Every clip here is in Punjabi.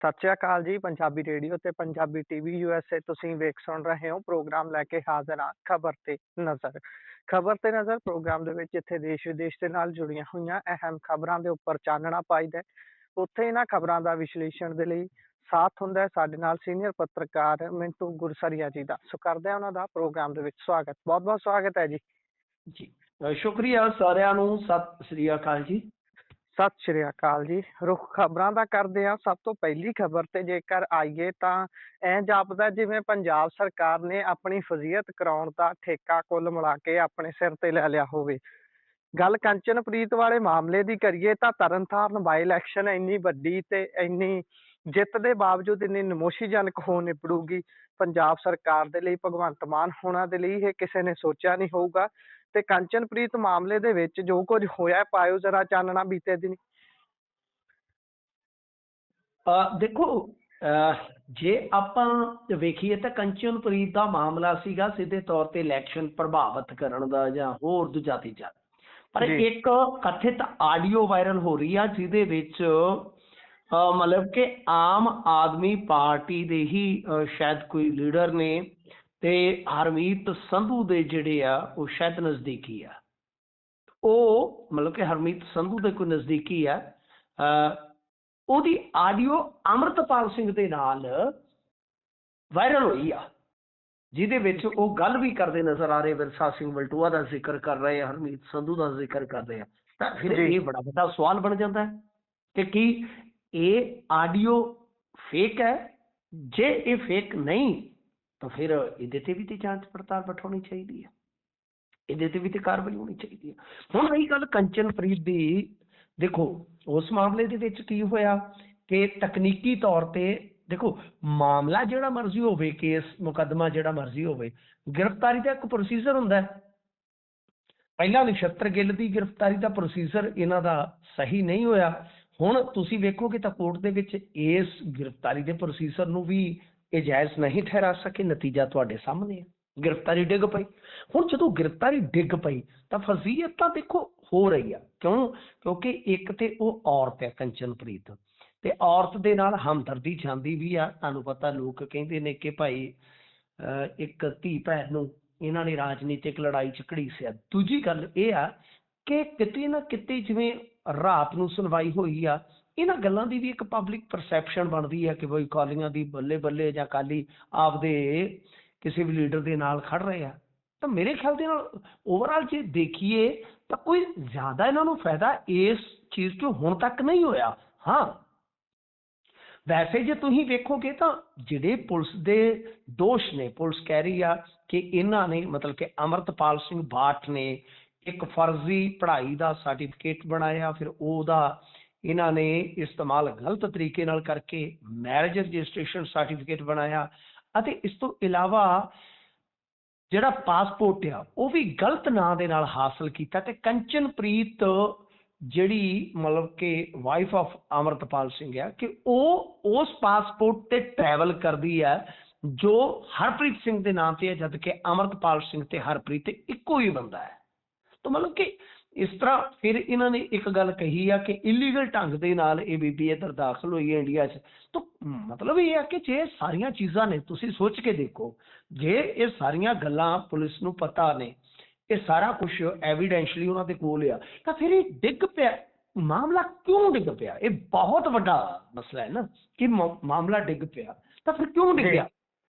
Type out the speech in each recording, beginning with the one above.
ਸਤਿ ਸ਼੍ਰੀ ਅਕਾਲ ਜੀ। ਪੰਜਾਬੀ ਰੇਡੀਓ ਤੇ ਪੰਜਾਬੀ ਟੀਵੀ USA ਤੁਸੀਂ ਸੁਣ ਰਹੇ ਹੋ ਪ੍ਰੋਗਰਾਮ ਲੈ ਕੇ ਹਾਜ਼ਰ ਹਾਂ ਖਬਰ ਤੇ ਨਜ਼ਰ। ਖਬਰ ਤੇ ਨਜ਼ਰ ਪ੍ਰੋਗਰਾਮ ਦੇ ਵਿੱਚ ਇੱਥੇ ਦੇਸ਼ ਵਿਦੇਸ਼ ਦੇ ਨਾਲ ਜੁੜੀਆਂ ਹੋਈਆਂ ਅਹਿਮ ਖਬਰਾਂ ਦੇ ਉੱਪਰ ਚਾਨਣਾ ਪਾਈਦਾ ਹੈ। ਉੱਥੇ ਇਹਨਾਂ ਖਬਰਾਂ ਦਾ ਵਿਸ਼ਲੇਸ਼ਣ ਦੇ ਲਈ ਸਾਥ ਹੁੰਦਾ ਹੈ ਸਾਡੇ ਨਾਲ ਸੀਨੀਅਰ ਪੱਤਰਕਾਰ ਮਿੰਟੂ ਗੁਰਸਰੀਆ ਜੀ ਦਾ। ਸੋ ਕਰਦੇ ਹਾਂ ਉਹਨਾਂ ਦਾ ਪ੍ਰੋਗਰਾਮ ਦੇ ਵਿੱਚ ਸਵਾਗਤ। ਬਹੁਤ ਬਹੁਤ ਸਵਾਗਤ ਹੈ ਜੀ। ਜੀ ਸ਼ੁਕਰੀਆ ਸਾਰਿਆਂ ਨੂੰ। ਸਤਿ ਸ੍ਰੀ ਅਕਾਲ ਜੀ। ਸਤਿ ਸ਼੍ਰੀ ਅਕਾਲ ਜੀ। ਰੁੱਖ ਖਬਰਾਂ ਦਾ ਕਰਦੇ ਹਾਂ। ਸਭ ਤੋਂ ਪਹਿਲੀ ਖਬਰ ਤੇ ਜੇਕਰ ਆਈਏ ਤਾਂ ਐਂ ਜਾਪਦਾ ਜਿਵੇਂ ਪੰਜਾਬ ਸਰਕਾਰ ਨੇ ਆਪਣੀ ਫਜ਼ੀਅਤ ਕਰਾਉਣ ਦਾ ਠੇਕਾ ਕੁੱਲ ਮਿਲਾ ਕੇ ਆਪਣੇ ਸਿਰ ਤੇ ਲੈ ਲਿਆ ਹੋਵੇ। ਗੱਲ ਕੰਚਨਪ੍ਰੀਤ ਵਾਲੇ ਮਾਮਲੇ ਦੀ ਕਰੀਏ ਤਾਂ ਤਰਨਤਾਰਨ ਬਾਈ ਇਲੈਕਸ਼ਨ ਇੰਨੀ ਵੱਡੀ ਤੇ ਇੰਨੀ ਜਿੱਤ ਦੇ ਬਾਵਜੂਦ ਇੰਨੀ ਨਮੋਸ਼ੀਜਨਕ ਹੋ ਨਿਬੜੂਗੀ ਪੰਜਾਬ ਸਰਕਾਰ ਦੇ ਲਈ, ਭਗਵੰਤ ਮਾਨ ਹੋਣਾ ਦੇ ਲਈ ਇਹ ਕਿਸੇ ਨੇ ਸੋਚਿਆ ਨਹੀਂ ਹੋਊਗਾ। ਤੇ ਕੰਚਨਪ੍ਰੀਤ ਮਾਮਲੇ ਦੇ ਵਿੱਚ ਜੋ ਕੁਝ ਹੋਇਆ ਪਾਇਓ ਜਰਾ ਚਾਨਣਾ ਬੀਤੇ ਦਿਨ। ਦੇਖੋ, ਜੇ ਆਪਾਂ ਵੇਖੀਏ ਤਾਂ ਕੰਚਨਪ੍ਰੀਤ ਦਾ ਮਾਮਲਾ ਸੀਗਾ ਸਿੱਧੇ ਤੌਰ ਤੇ ਇਲੈਕਸ਼ਨ ਪ੍ਰਭਾਵਿਤ ਕਰਨ ਦਾ ਜਾਂ ਹੋਰ ਦੂਜਾ ਤੀਜਾ, ਪਰ ਇੱਕ ਕਥਿਤ ਆਡੀਓ ਵਾਇਰਲ ਹੋ ਰਹੀ ਆ ਜਿਹਦੇ ਵਿੱਚ ਮਤਲਬ ਕਿ ਆਮ ਆਦਮੀ ਪਾਰਟੀ ਦੇ ਹੀ ਸ਼ਾਇਦ ਕੋਈ ਲੀਡਰ ਨੇ ਤੇ ਹਰਮੀਤ ਸੰਧੂ ਦੇ ਜਿਹੜੇ ਆ ਉਹ ਸ਼ਾਇਦ ਨਜ਼ਦੀਕੀ ਆ। ਉਹ ਮਤਲਬ ਕਿ ਹਰਮੀਤ ਸੰਧੂ ਦੇ ਕੋਈ ਨਜ਼ਦੀਕੀ ਆ। ਉਹਦੀ ਆਡੀਓ ਅੰਮ੍ਰਿਤਪਾਲ ਸਿੰਘ ਦੇ ਨਾਲ ਵਾਇਰਲ ਹੋਈ ਆ, ਜਿਹਦੇ ਵਿੱਚ ਉਹ ਗੱਲ ਵੀ ਕਰਦੇ ਨਜ਼ਰ ਆ ਰਹੇ, ਵਿਰਸਾ ਸਿੰਘ ਵਲਟੋਆ ਦਾ ਜ਼ਿਕਰ ਕਰ ਰਹੇ ਆ, ਹਰਮੀਤ ਸੰਧੂ ਦਾ ਜ਼ਿਕਰ ਕਰ ਰਹੇ ਆ। ਤਾਂ ਫਿਰ ਇਹ ਬੜਾ ਵੱਡਾ ਸਵਾਲ ਬਣ ਜਾਂਦਾ ਹੈ ਕਿ ਕੀ ਇਹ ਆਡੀਓ ਫੇਕ ਹੈ? ਜੇ ਇਹ ਫੇਕ ਨਹੀਂ ਤਾਂ ਫਿਰ ਇਹਦੇ ਤੇ ਵੀ ਤੇ ਜਾਂਚ ਪੜਤਾਲ ਬਿਠਾਉਣੀ ਚਾਹੀਦੀ ਹੈ, ਇਹਦੇ ਤੇ ਵੀ ਤੇ ਕਾਰਵਾਈ ਹੋਣੀ ਚਾਹੀਦੀ ਹੈ। ਹੁਣ ਰਹੀ ਗੱਲ ਕੰਚਨਪ੍ਰੀਤ ਦੀ, ਦੇਖੋ ਉਸ ਮਾਮਲੇ ਦੇ ਵਿੱਚ ਕੀ ਹੋਇਆ ਕਿ ਤਕਨੀਕੀ ਤੌਰ ਤੇ ਦੇਖੋ, ਮਾਮਲਾ ਜਿਹੜਾ ਮਰਜ਼ੀ ਹੋਵੇ, ਕੇਸ ਮੁਕੱਦਮਾ ਜਿਹੜਾ ਮਰਜ਼ੀ ਹੋਵੇ, ਗ੍ਰਿਫਤਾਰੀ ਦਾ ਇੱਕ ਪ੍ਰੋਸੀਜਰ ਹੁੰਦਾ ਹੈ। ਪਹਿਲਾਂ ਨਛੱਤਰ ਗਿੱਲ ਦੀ ਗ੍ਰਿਫਤਾਰੀ ਦਾ ਪ੍ਰੋਸੀਜਰ ਇਹਨਾਂ ਦਾ ਸਹੀ ਨਹੀਂ ਹੋਇਆ। ਹੁਣ ਤੁਸੀਂ ਵੇਖੋਗੇ ਤਾਂ ਕੋਰਟ ਦੇ ਵਿੱਚ ਇਸ ਗ੍ਰਿਫਤਾਰੀ ਦੇ ਪ੍ਰੋਸੀਜਰ ਨੂੰ ਵੀ ਇਹ ਜਾਇਜ਼ ਨਹੀਂ ਠਹਿਰਾ ਸਕੇ। ਨਤੀਜਾ ਤੁਹਾਡੇ ਸਾਹਮਣੇ ਹੈ, ਗ੍ਰਿਫਤਾਰੀ ਡਿੱਗ ਪਈ। ਹੁਣ ਜਦੋਂ ਗ੍ਰਿਫਤਾਰੀ ਡਿੱਗ ਪਈ ਤਾਂ ਫਜ਼ੀਅਤ ਤਾਂ ਦੇਖੋ ਹੋ ਰਹੀ ਆ। ਕਿਉਂਕਿ ਇੱਕ ਤੇ ਉਹ ਔਰਤ ਹੈ ਕੰਚਨਪ੍ਰੀਤ, ਤੇ ਔਰਤ ਦੇ ਨਾਲ ਹਮਦਰਦੀ ਜਾਂਦੀ ਵੀ ਆ। ਤੁਹਾਨੂੰ ਪਤਾ ਲੋਕ ਕਹਿੰਦੇ ਨੇ ਕਿ ਭਾਈ ਇੱਕ ਧੀ ਭੈਣ ਨੂੰ ਇਹਨਾਂ ਨੇ ਰਾਜਨੀਤਿਕ ਲੜਾਈ ਚ ਘੜੀਸਿਆ। ਦੂਜੀ ਗੱਲ ਇਹ ਆ ਕਿ ਕਿਤੇ ਨਾ ਕਿਤੇ ਜਿਵੇਂ ਰਾਤ ਨੂੰ ਸੁਣਵਾਈ ਹੋਈ ਆ, ਇਹਨਾਂ ਗੱਲਾਂ ਦੀ ਵੀ ਇੱਕ ਪਬਲਿਕ ਪਰਸੈਪਸ਼ਨ ਬਣਦੀ ਹੈ ਕਿ ਬਈ ਅਕਾਲੀਆਂ ਦੀ ਬੱਲੇ ਬੱਲੇ ਜਾਂ ਅਕਾਲੀ ਆਪਦੇ ਕਿਸੇ ਵੀ ਲੀਡਰ ਦੇ ਨਾਲ ਖੜ ਰਹੇ ਆ। ਤਾਂ ਮੇਰੇ ਖਿਆਲ ਦੇ ਨਾਲ ਓਵਰਆਲ ਜੇ ਦੇਖੀਏ ਤਾਂ ਕੋਈ ਜ਼ਿਆਦਾ ਇਹਨਾਂ ਨੂੰ ਫਾਇਦਾ ਇਸ ਚੀਜ਼ ਤੋਂ ਹੁਣ ਤੱਕ ਨਹੀਂ ਹੋਇਆ। ਹਾਂ, ਵੈਸੇ ਜੇ ਤੁਸੀਂ ਵੇਖੋਗੇ ਤਾਂ ਜਿਹੜੇ ਪੁਲਿਸ ਦੇ ਦੋਸ਼ ਨੇ, ਪੁਲਿਸ ਕਹਿ ਰਹੀ ਆ ਕਿ ਇਹਨਾਂ ਨੇ ਮਤਲਬ ਕਿ ਅੰਮ੍ਰਿਤਪਾਲ ਸਿੰਘ ਬਾਠ ਨੇ ਇੱਕ ਫਰਜ਼ੀ ਪੜ੍ਹਾਈ ਦਾ ਸਰਟੀਫਿਕੇਟ ਬਣਾਇਆ, ਫਿਰ ਉਹਦਾ ਇਹਨਾਂ ਨੇ ਇਸਤੇਮਾਲ ਗਲਤ ਤਰੀਕੇ ਨਾਲ ਕਰਕੇ ਮੈਰਿਜ ਰਜਿਸਟ੍ਰੇਸ਼ਨ ਸਰਟੀਫਿਕੇਟ ਬਣਾਇਆ, ਅਤੇ ਇਸ ਤੋਂ ਇਲਾਵਾ ਜਿਹੜਾ ਪਾਸਪੋਰਟ ਆ ਉਹ ਵੀ ਗਲਤ ਨਾਂ ਦੇ ਨਾਲ ਹਾਸਲ ਕੀਤਾ। ਤੇ ਕੰਚਨਪ੍ਰੀਤ ਜਿਹੜੀ ਮਤਲਬ ਕਿ ਵਾਈਫ ਆਫ ਅੰਮ੍ਰਿਤਪਾਲ ਸਿੰਘ ਆ, ਕਿ ਉਹ ਉਸ ਪਾਸਪੋਰਟ ਤੇ ਟਰੈਵਲ ਕਰਦੀ ਹੈ ਜੋ ਹਰਪ੍ਰੀਤ ਸਿੰਘ ਦੇ ਨਾਮ ਤੇ ਹੈ, ਜਦ ਕਿ ਅੰਮ੍ਰਿਤਪਾਲ ਸਿੰਘ ਤੇ ਹਰਪ੍ਰੀਤ ਇੱਕੋ ਹੀ ਬੰਦਾ ਹੈ। ਤਾਂ ਮਤਲਬ ਕਿ ਇਸ ਤਰ੍ਹਾਂ ਫਿਰ ਇਹਨਾਂ ਨੇ ਇੱਕ ਗੱਲ ਕਹੀ ਆ ਕਿ ਇਲੀਗਲ ਢੰਗ ਦੇ ਨਾਲ ਇਹ ਬੀਬੀ ਇੱਧਰ ਦਾਖਲ ਹੋਈ ਹੈ ਇੰਡੀਆ 'ਚ। ਤਾਂ ਮਤਲਬ ਇਹ ਆ ਕਿ ਜੇ ਸਾਰੀਆਂ ਚੀਜ਼ਾਂ ਨੇ, ਤੁਸੀਂ ਸੋਚ ਕੇ ਦੇਖੋ, ਜੇ ਇਹ ਸਾਰੀਆਂ ਗੱਲਾਂ ਪੁਲਿਸ ਨੂੰ ਪਤਾ ਨੇ, ਇਹ ਸਾਰਾ ਕੁਝ ਐਵੀਡੈਂਸ਼ਲੀ ਉਹਨਾਂ ਦੇ ਕੋਲ ਆ, ਤਾਂ ਫਿਰ ਇਹ ਡਿੱਗ ਪਿਆ। ਮਾਮਲਾ ਕਿਉਂ ਡਿੱਗ ਪਿਆ? ਇਹ ਬਹੁਤ ਵੱਡਾ ਮਸਲਾ ਹੈ ਨਾ ਕਿ ਮਾਮਲਾ ਡਿੱਗ ਪਿਆ। ਤਾਂ ਫਿਰ ਕਿਉਂ ਡਿੱਗਿਆ?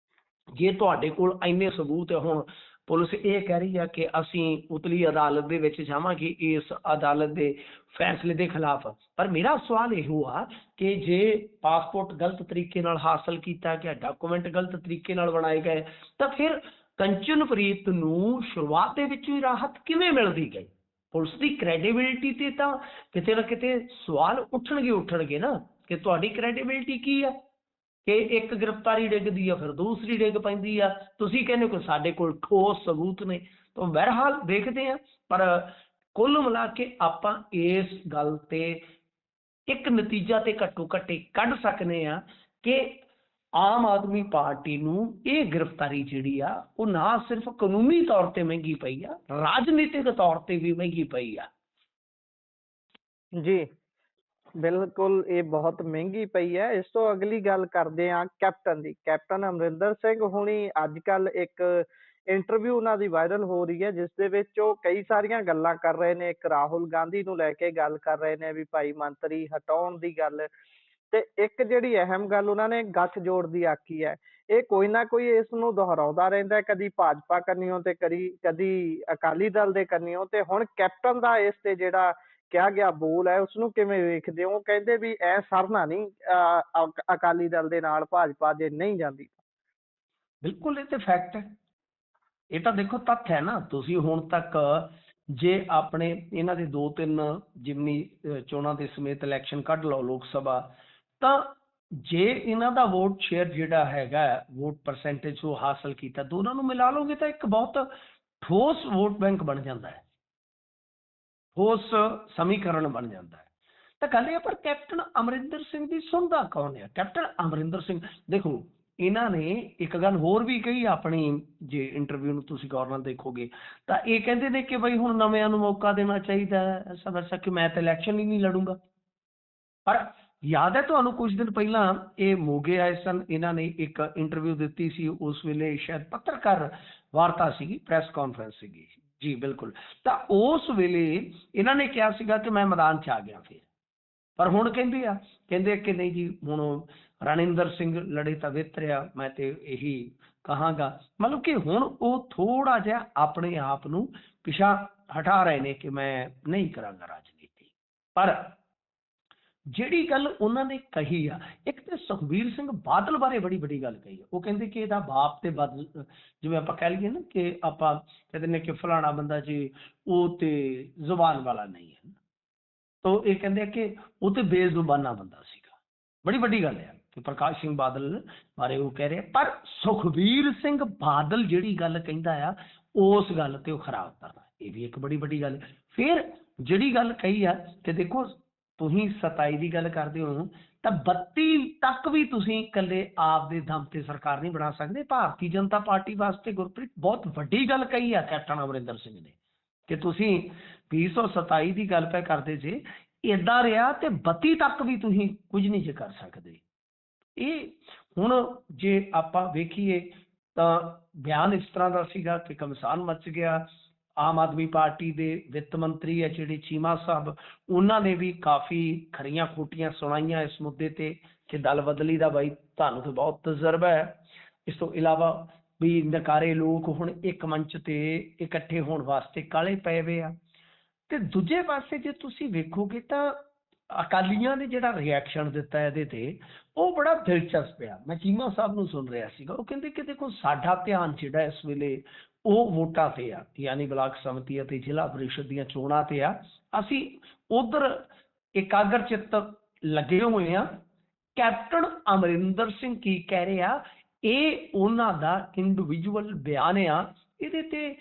ਜੇ ਤੁਹਾਡੇ ਕੋਲ ਇੰਨੇ ਸਬੂਤ ਹੈ, ਹੁਣ ਪੁਲਿਸ ਇਹ ਕਹਿ ਰਹੀ ਆ ਕਿ ਅਸੀਂ ਉਤਲੀ ਅਦਾਲਤ ਦੇ ਵਿੱਚ ਜਾਵਾਂਗੇ ਇਸ ਅਦਾਲਤ ਦੇ ਫੈਸਲੇ ਦੇ ਖਿਲਾਫ। ਪਰ ਮੇਰਾ ਸਵਾਲ ਇਹੋ ਆ ਕਿ ਜੇ ਪਾਸਪੋਰਟ ਗਲਤ ਤਰੀਕੇ ਨਾਲ ਹਾਸਲ ਕੀਤਾ ਗਿਆ, ਡਾਕੂਮੈਂਟ ਗਲਤ ਤਰੀਕੇ ਨਾਲ ਬਣਾਏ ਗਏ, ਤਾਂ ਫਿਰ ਕੰਚਨਪ੍ਰੀਤ ਨੂੰ ਸ਼ੁਰੂਆਤ ਦੇ ਵਿੱਚ ਹੀ ਰਾਹਤ ਕਿਵੇਂ ਮਿਲਦੀ ਗਈ? ਪੁਲਿਸ ਦੀ ਕ੍ਰੈਡੀਬਿਲਿਟੀ ਤੇ ਤਾਂ ਕਿਤੇ ਨਾ ਕਿਤੇ ਸਵਾਲ ਉੱਠਣਗੇ ਨਾ ਕਿ ਤੁਹਾਡੀ ਕ੍ਰੈਡੀਬਿਲਿਟੀ ਕੀ ਆ ਕਿ ਇੱਕ ਗ੍ਰਿਫਤਾਰੀ ਡਿੱਗਦੀ ਆ ਫਿਰ ਦੂਸਰੀ ਡਿੱਗ ਪੈਂਦੀ ਆ। ਤੁਸੀਂ ਕਹਿੰਦੇ ਕਿ ਸਾਡੇ ਕੋਲ ਠੋਸ ਸਬੂਤ ਨੇ। ਤਾਂ ਬਹਰਹਾਲ ਦੇਖਦੇ ਆ, ਪਰ ਕੁੱਲ ਮਿਲਾ ਕੇ ਆਪਾਂ ਇਸ ਗੱਲ ਤੇ ਇੱਕ ਨਤੀਜਾ ਤੇ ਘੱਟੋ ਘੱਟ ਕੱਢ ਸਕਦੇ ਆ ਕਿ ਆਮ ਆਦਮੀ ਪਾਰਟੀ ਨੂੰ ਇਹ ਗ੍ਰਿਫਤਾਰੀ ਜਿਹੜੀ ਆ ਉਹ ਨਾ ਸਿਰਫ ਕਾਨੂੰਨੀ ਤੌਰ ਤੇ ਮਹਿੰਗੀ ਪਈ ਆ, ਰਾਜਨੀਤਿਕ ਤੌਰ ਤੇ ਵੀ ਮਹਿੰਗੀ ਪਈ ਆ। ਜੀ, ਬਿਲਕੁਲ, ਇਹ ਬਹੁਤ ਮਹਿੰਗੀ ਪਈ ਹੈ। ਇਸ ਤੋਂ ਅਗਲੀ ਗੱਲ ਕਰਦੇ ਹਾਂ ਕੈਪਟਨ ਦੀ। ਕੈਪਟਨ ਅਮਰਿੰਦਰ ਸਿੰਘ ਹੁਣੀ ਅੱਜ-ਕੱਲ੍ਹ ਇੱਕ ਇੰਟਰਵਿਊ ਉਹਨਾਂ ਦੀ ਵਾਇਰਲ ਹੋ ਰਹੀ ਹੈ, ਜਿਸ ਦੇ ਵਿੱਚ ਉਹ ਕਈ ਸਾਰੀਆਂ ਗੱਲਾਂ ਕਰ ਰਹੇ ਨੇ। ਇੱਕ ਰਾਹੁਲ ਗਾਂਧੀ ਨੂੰ ਲੈ ਕੇ ਗੱਲ ਕਰ ਰਹੇ ਨੇ ਵੀ ਭਾਈ ਮੰਤਰੀ ਹਟਾਉਣ ਦੀ ਗੱਲ, ਤੇ ਇੱਕ ਜਿਹੜੀ ਅਹਿਮ ਗੱਲ ਉਹਨਾਂ ਨੇ ਗੱਠਜੋੜ ਦੀ ਆਖੀ ਹੈ। ਇਹ ਕੋਈ ਨਾ ਕੋਈ ਇਸ ਨੂੰ ਦੁਹਰਾਉਂਦਾ ਰਹਿੰਦਾ ਹੈ, ਕਦੀ ਭਾਜਪਾ ਕੰਨਿਓ ਤੇ ਕਦੀ ਅਕਾਲੀ ਦਲ ਦੇ ਕੰਨਿਓ, ਤੇ ਹੁਣ ਕੈਪਟਨ ਦਾ ਇਸ ਤੇ ਜਿਹੜਾ ਕਿਹਾ ਗਿਆ ਬੋਲ ਹੈ, ਉਸਨੂੰ ਕਿਵੇਂ ਵੇਖਦੇ ਹੋ? ਉਹ ਕਹਿੰਦੇ ਵੀ ਇਹ ਸਰਨਾ ਨਹੀਂ ਅਕਾਲੀ ਦਲ ਦੇ ਨਾਲ ਭਾਜਪਾ ਜੇ ਨਹੀਂ ਜਾਂਦੀ। ਬਿਲਕੁਲ, ਇਹ ਤੇ ਫੈਕਟ ਹੈ। ਇਹ ਤਾਂ ਦੇਖੋ ਤੱਥ ਹੈ ਨਾ। ਤੁਸੀਂ ਹੁਣ ਤੱਕ ਜੇ ਆਪਣੇ ਇਹਨਾਂ ਦੇ 2-3 ਜਿਮਨੀ ਚੋਣਾਂ ਦੇ ਸਮੇਤ ਇਲੈਕਸ਼ਨ ਕੱਢ ਲਓ ਲੋਕ ਸਭਾ, ਤਾਂ ਜੇ ਇਹਨਾਂ ਦਾ ਵੋਟ ਸ਼ੇਅਰ ਜਿਹੜਾ ਹੈਗਾ, ਵੋਟ ਪਰਸੈਂਟੇਜ ਉਹ ਹਾਸਲ ਕੀਤਾ, ਦੋਨਾਂ ਨੂੰ ਮਿਲਾ ਲਓਗੇ ਤਾਂ ਇੱਕ ਬਹੁਤ ਠੋਸ ਵੋਟ ਬੈਂਕ ਬਣ ਜਾਂਦਾ ਹੈ, ਠੋਸ ਸਮੀਕਰਨ ਬਣ ਜਾਂਦਾ ਹੈ। ਤਾਂ ਗੱਲ ਇਹ, ਪਰ ਕੈਪਟਨ ਅਮਰਿੰਦਰ ਸਿੰਘ ਦੀ ਸੁਣਦਾ ਕੌਣ ਹੈ? ਕੈਪਟਨ ਅਮਰਿੰਦਰ ਸਿੰਘ, ਦੇਖੋ ਇਹਨਾਂ ਨੇ ਇੱਕ ਗੱਲ ਹੋਰ ਵੀ ਕਹੀ ਆਪਣੀ, ਜੇ ਇੰਟਰਵਿਊ ਨੂੰ ਤੁਸੀਂ ਗੌਰ ਨਾਲ ਦੇਖੋਗੇ ਤਾਂ ਇਹ ਕਹਿੰਦੇ ਨੇ ਕਿ ਬਈ ਹੁਣ ਨਵਿਆਂ ਨੂੰ ਮੌਕਾ ਦੇਣਾ ਚਾਹੀਦਾ ਹੈ, ਐਸਾ ਵੈਸਾ, ਕਿ ਮੈਂ ਤਾਂ ਇਲੈਕਸ਼ਨ ਹੀ ਨਹੀਂ ਲੜੂੰਗਾ। ਪਰ ਯਾਦ ਹੈ ਤੁਹਾਨੂੰ ਕੁਝ ਦਿਨ ਪਹਿਲਾਂ ਇਹ ਮੋਗੇ ਆਏ ਸਨ, ਇਹਨਾਂ ਨੇ ਇੱਕ ਇੰਟਰਵਿਊ ਦਿੱਤੀ ਸੀ, ਉਸ ਵੇਲੇ ਸ਼ਾਇਦ ਪੱਤਰਕਾਰ ਵਾਰਤਾ ਸੀਗੀ, ਪ੍ਰੈਸ ਕਾਨਫਰੰਸ ਸੀਗੀ ਜੀ, ਬਿਲਕੁਲ। ਤਾਂ ਉਸ ਵੇਲੇ ਇਹਨਾਂ ਨੇ ਕਿਹਾ ਸੀਗਾ ਕਿ ਮੈਂ ਮੈਦਾਨ 'ਚ ਆ ਗਿਆ ਫਿਰ। ਪਰ ਹੁਣ ਕਹਿੰਦੇ ਕਿ ਨਹੀਂ ਜੀ, ਹੁਣ ਰਣਿੰਦਰ ਸਿੰਘ ਲੜੇ ਤਾਂ ਬਿਹਤਰ, ਮੈਂ ਤੇ ਇਹੀ ਕਹਾਂਗਾ। ਮਤਲਬ ਕਿ ਹੁਣ ਉਹ ਥੋੜਾ ਜਿਹਾ ਆਪਣੇ ਆਪ ਨੂੰ ਪਿਛਾ ਹਟਾ ਰਹੇ ਨੇ ਕਿ ਮੈਂ ਨਹੀਂ ਕਰਾਂਗਾ ਰਾਜਨੀਤੀ। ਪਰ ਜਿਹੜੀ ਗੱਲ ਉਹਨਾਂ ਨੇ ਕਹੀ ਆ, ਇੱਕ ਤੇ ਸੁਖਬੀਰ ਸਿੰਘ ਬਾਦਲ ਬਾਰੇ ਬੜੀ ਵੱਡੀ ਗੱਲ ਕਹੀ ਆ। ਉਹ ਕਹਿੰਦੇ ਕਿ ਇਹਦਾ ਬਾਪ ਤੇ ਬਾਦਲ, ਜਿਵੇਂ ਆਪਾਂ ਕਹਿ ਲਈਏ ਨਾ ਕਿ ਆਪਾਂ ਕਹਿੰਦੇ ਨੇ ਕਿ ਫਲਾਣਾ ਬੰਦਾ ਜੀ ਉਹ ਤੇ ਜ਼ੁਬਾਨ ਵਾਲਾ ਨਹੀਂ ਹੈ, ਤਾਂ ਇਹ ਕਹਿੰਦੇ ਕਿ ਉਹ ਤੇ ਬੇਜ਼ੁਬਾਨਾ ਬੰਦਾ ਸੀਗਾ। ਬੜੀ ਵੱਡੀ ਗੱਲ ਹੈ ਕਿ ਪ੍ਰਕਾਸ਼ ਸਿੰਘ ਬਾਦਲ ਬਾਰੇ ਉਹ ਕਹਿ ਰਹੇ। ਪਰ ਸੁਖਬੀਰ ਸਿੰਘ ਬਾਦਲ ਜਿਹੜੀ ਗੱਲ ਕਹਿੰਦਾ ਆ, ਉਸ ਗੱਲ ਤੇ ਉਹ ਖਰਾ ਉਤਰਦਾ, ਇਹ ਵੀ ਇੱਕ ਬੜੀ ਵੱਡੀ ਗੱਲ ਹੈ। ਫਿਰ ਜਿਹੜੀ ਗੱਲ ਕਹੀ ਆ ਕਿ ਦੇਖੋ ਤੁਸੀਂ 27 ਦੀ ਗੱਲ ਕਰਦੇ ਹੋ, ਤਾਂ 32 ਤੱਕ ਵੀ ਤੁਸੀਂ ਇਕੱਲੇ ਆਪ ਦੇ ਦਮ ਤੇ ਸਰਕਾਰ ਨਹੀਂ ਬਣਾ ਸਕਦੇ। ਭਾਰਤੀ ਜਨਤਾ ਪਾਰਟੀ ਵਾਸਤੇ ਗੁਰਪ੍ਰੀਤ ਬਹੁਤ ਵੱਡੀ ਗੱਲ ਕਹੀ ਆ ਕੈਪਟਨ ਅਮਰਿੰਦਰ ਸਿੰਘ ਨੇ, ਕਿ ਤੁਸੀਂ 2027 ਦੀ ਗੱਲ ਪੈ ਕਰਦੇ ਜੇ, ਏਦਾਂ ਰਿਹਾ ਤੇ 32 ਤੱਕ ਵੀ ਤੁਸੀਂ ਕੁਝ ਨਹੀਂ ਜੇ ਕਰ ਸਕਦੇ। ਇਹ ਹੁਣ ਜੇ ਆਪਾਂ ਵੇਖੀਏ ਤਾਂ ਬਿਆਨ ਇਸ ਤਰ੍ਹਾਂ ਦਾ ਸੀਗਾ ਕਿ ਘਮਸਾਨ ਮਚ ਗਿਆ। ਆਮ ਆਦਮੀ ਪਾਰਟੀ ਦੇ ਵਿੱਤ ਮੰਤਰੀ ਹੈ ਜਿਹੜੇ ਚੀਮਾ ਸਾਹਿਬ, ਉਹਨਾਂ ਨੇ ਵੀ ਕਾਫੀ ਖਰੀਆਂ ਖੋਟੀਆਂ ਸੁਣਾਈਆਂ ਇਸ ਮੁੱਦੇ ਤੇ ਕਿ ਦਲ ਬਦਲੀ ਦਾ ਬਾਈ ਤੁਹਾਨੂੰ ਤਾਂ ਬਹੁਤ ਤਜਰਬਾ ਹੈ। ਇਸ ਤੋਂ ਇਲਾਵਾ ਵੀ ਨਕਾਰੇ ਲੋਕ ਹੁਣ ਇੱਕ ਮੰਚ ਤੇ ਇਕੱਠੇ ਹੋਣ ਵਾਸਤੇ ਕਾਹਲੇ ਪਏ ਹੋਏ ਆ। ਤੇ ਦੂਜੇ ਪਾਸੇ ਜੇ ਤੁਸੀਂ ਵੇਖੋਗੇ ਤਾਂ ਅਕਾਲੀਆਂ ਨੇ ਜਿਹੜਾ ਰਿਐਕਸ਼ਨ ਦਿੱਤਾ ਇਹਦੇ ਤੇ, ਉਹ ਬੜਾ ਦਿਲਚਸਪ ਆ। ਮੈਂ ਚੀਮਾ ਸਾਹਿਬ ਨੂੰ ਸੁਣ ਰਿਹਾ ਸੀਗਾ, ਉਹ ਕਹਿੰਦੇ ਕਿ ਦੇਖੋ ਸਾਡਾ ਧਿਆਨ ਜਿਹੜਾ ਇਸ ਵੇਲੇ ਉਹ ਵੋਟਾਂ ਤੇ ਆ, ਯਾਨੀ ਬਲਾਕ ਸਮਿਤੀ ਅਤੇ ਜ਼ਿਲ੍ਹਾ ਪ੍ਰੀਸ਼ਦ ਦੀਆਂ ਚੋਣਾਂ ਤੇ ਆ। ਅਸੀਂ ਉਧਰ ਇਕਾਗਰ ਚਿੱਤ ਲੱਗੇ ਹੋਏ ਆ। ਕੈਪਟਨ ਅਮਰਿੰਦਰ ਸਿੰਘ ਕੀ ਕਹਿ ਰਹੇ ਆ, ਇਹ ਉਹਨਾਂ ਦਾ ਇੰਡੀਵਿਜੂਅਲ ਬਿਆਨ ਆ। ਇਹਦੇ ਤੇ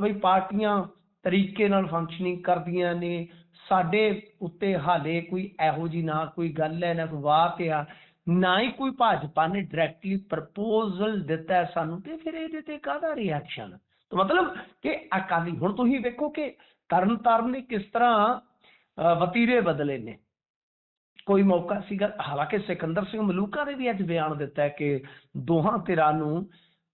ਬਈ ਪਾਰਟੀਆਂ ਤਰੀਕੇ ਨਾਲ ਫੰਕਸ਼ਨਿੰਗ ਕਰਦੀਆਂ ਨੇ, ਸਾਡੇ ਉੱਤੇ ਹਾਲੇ ਕੋਈ ਇਹੋ ਜਿਹੀ ਨਾ ਕੋਈ ਗੱਲ ਹੈ, ਨਾ ਕੋਈ ਵਾਕ ਆ, ਨਾ ਹੀ ਕੋਈ ਭਾਜਪਾ ਨੇ ਡਾਇਰੈਕਟਲੀ ਪ੍ਰਪੋਜ਼ਲ ਦਿੱਤਾ ਸਾਨੂੰ, ਤੇ ਫਿਰ ਇਹਦੇ ਤੇ ਕਾਹਦਾ ਰਿਐਕਸ਼ਨ? ਮਤਲਬ ਕਿ ਅਕਾਲੀ, ਹੁਣ ਤੁਸੀਂ ਵੇਖੋ ਕਿ ਤਰਨਤਾਰਨ ਨੇ ਕਿਸ ਤਰ੍ਹਾਂ ਵਤੀਰੇ ਬਦਲੇ ਨੇ। ਕੋਈ ਮੌਕਾ ਸੀਗਾ, ਹਾਲਾਂਕਿ ਸਿਕੰਦਰ ਸਿੰਘ ਮਲੂਕਾ ਨੇ ਵੀ ਅੱਜ ਬਿਆਨ ਦਿੱਤਾ ਕਿ ਦੋਹਾਂ ਧਿਰਾਂ ਨੂੰ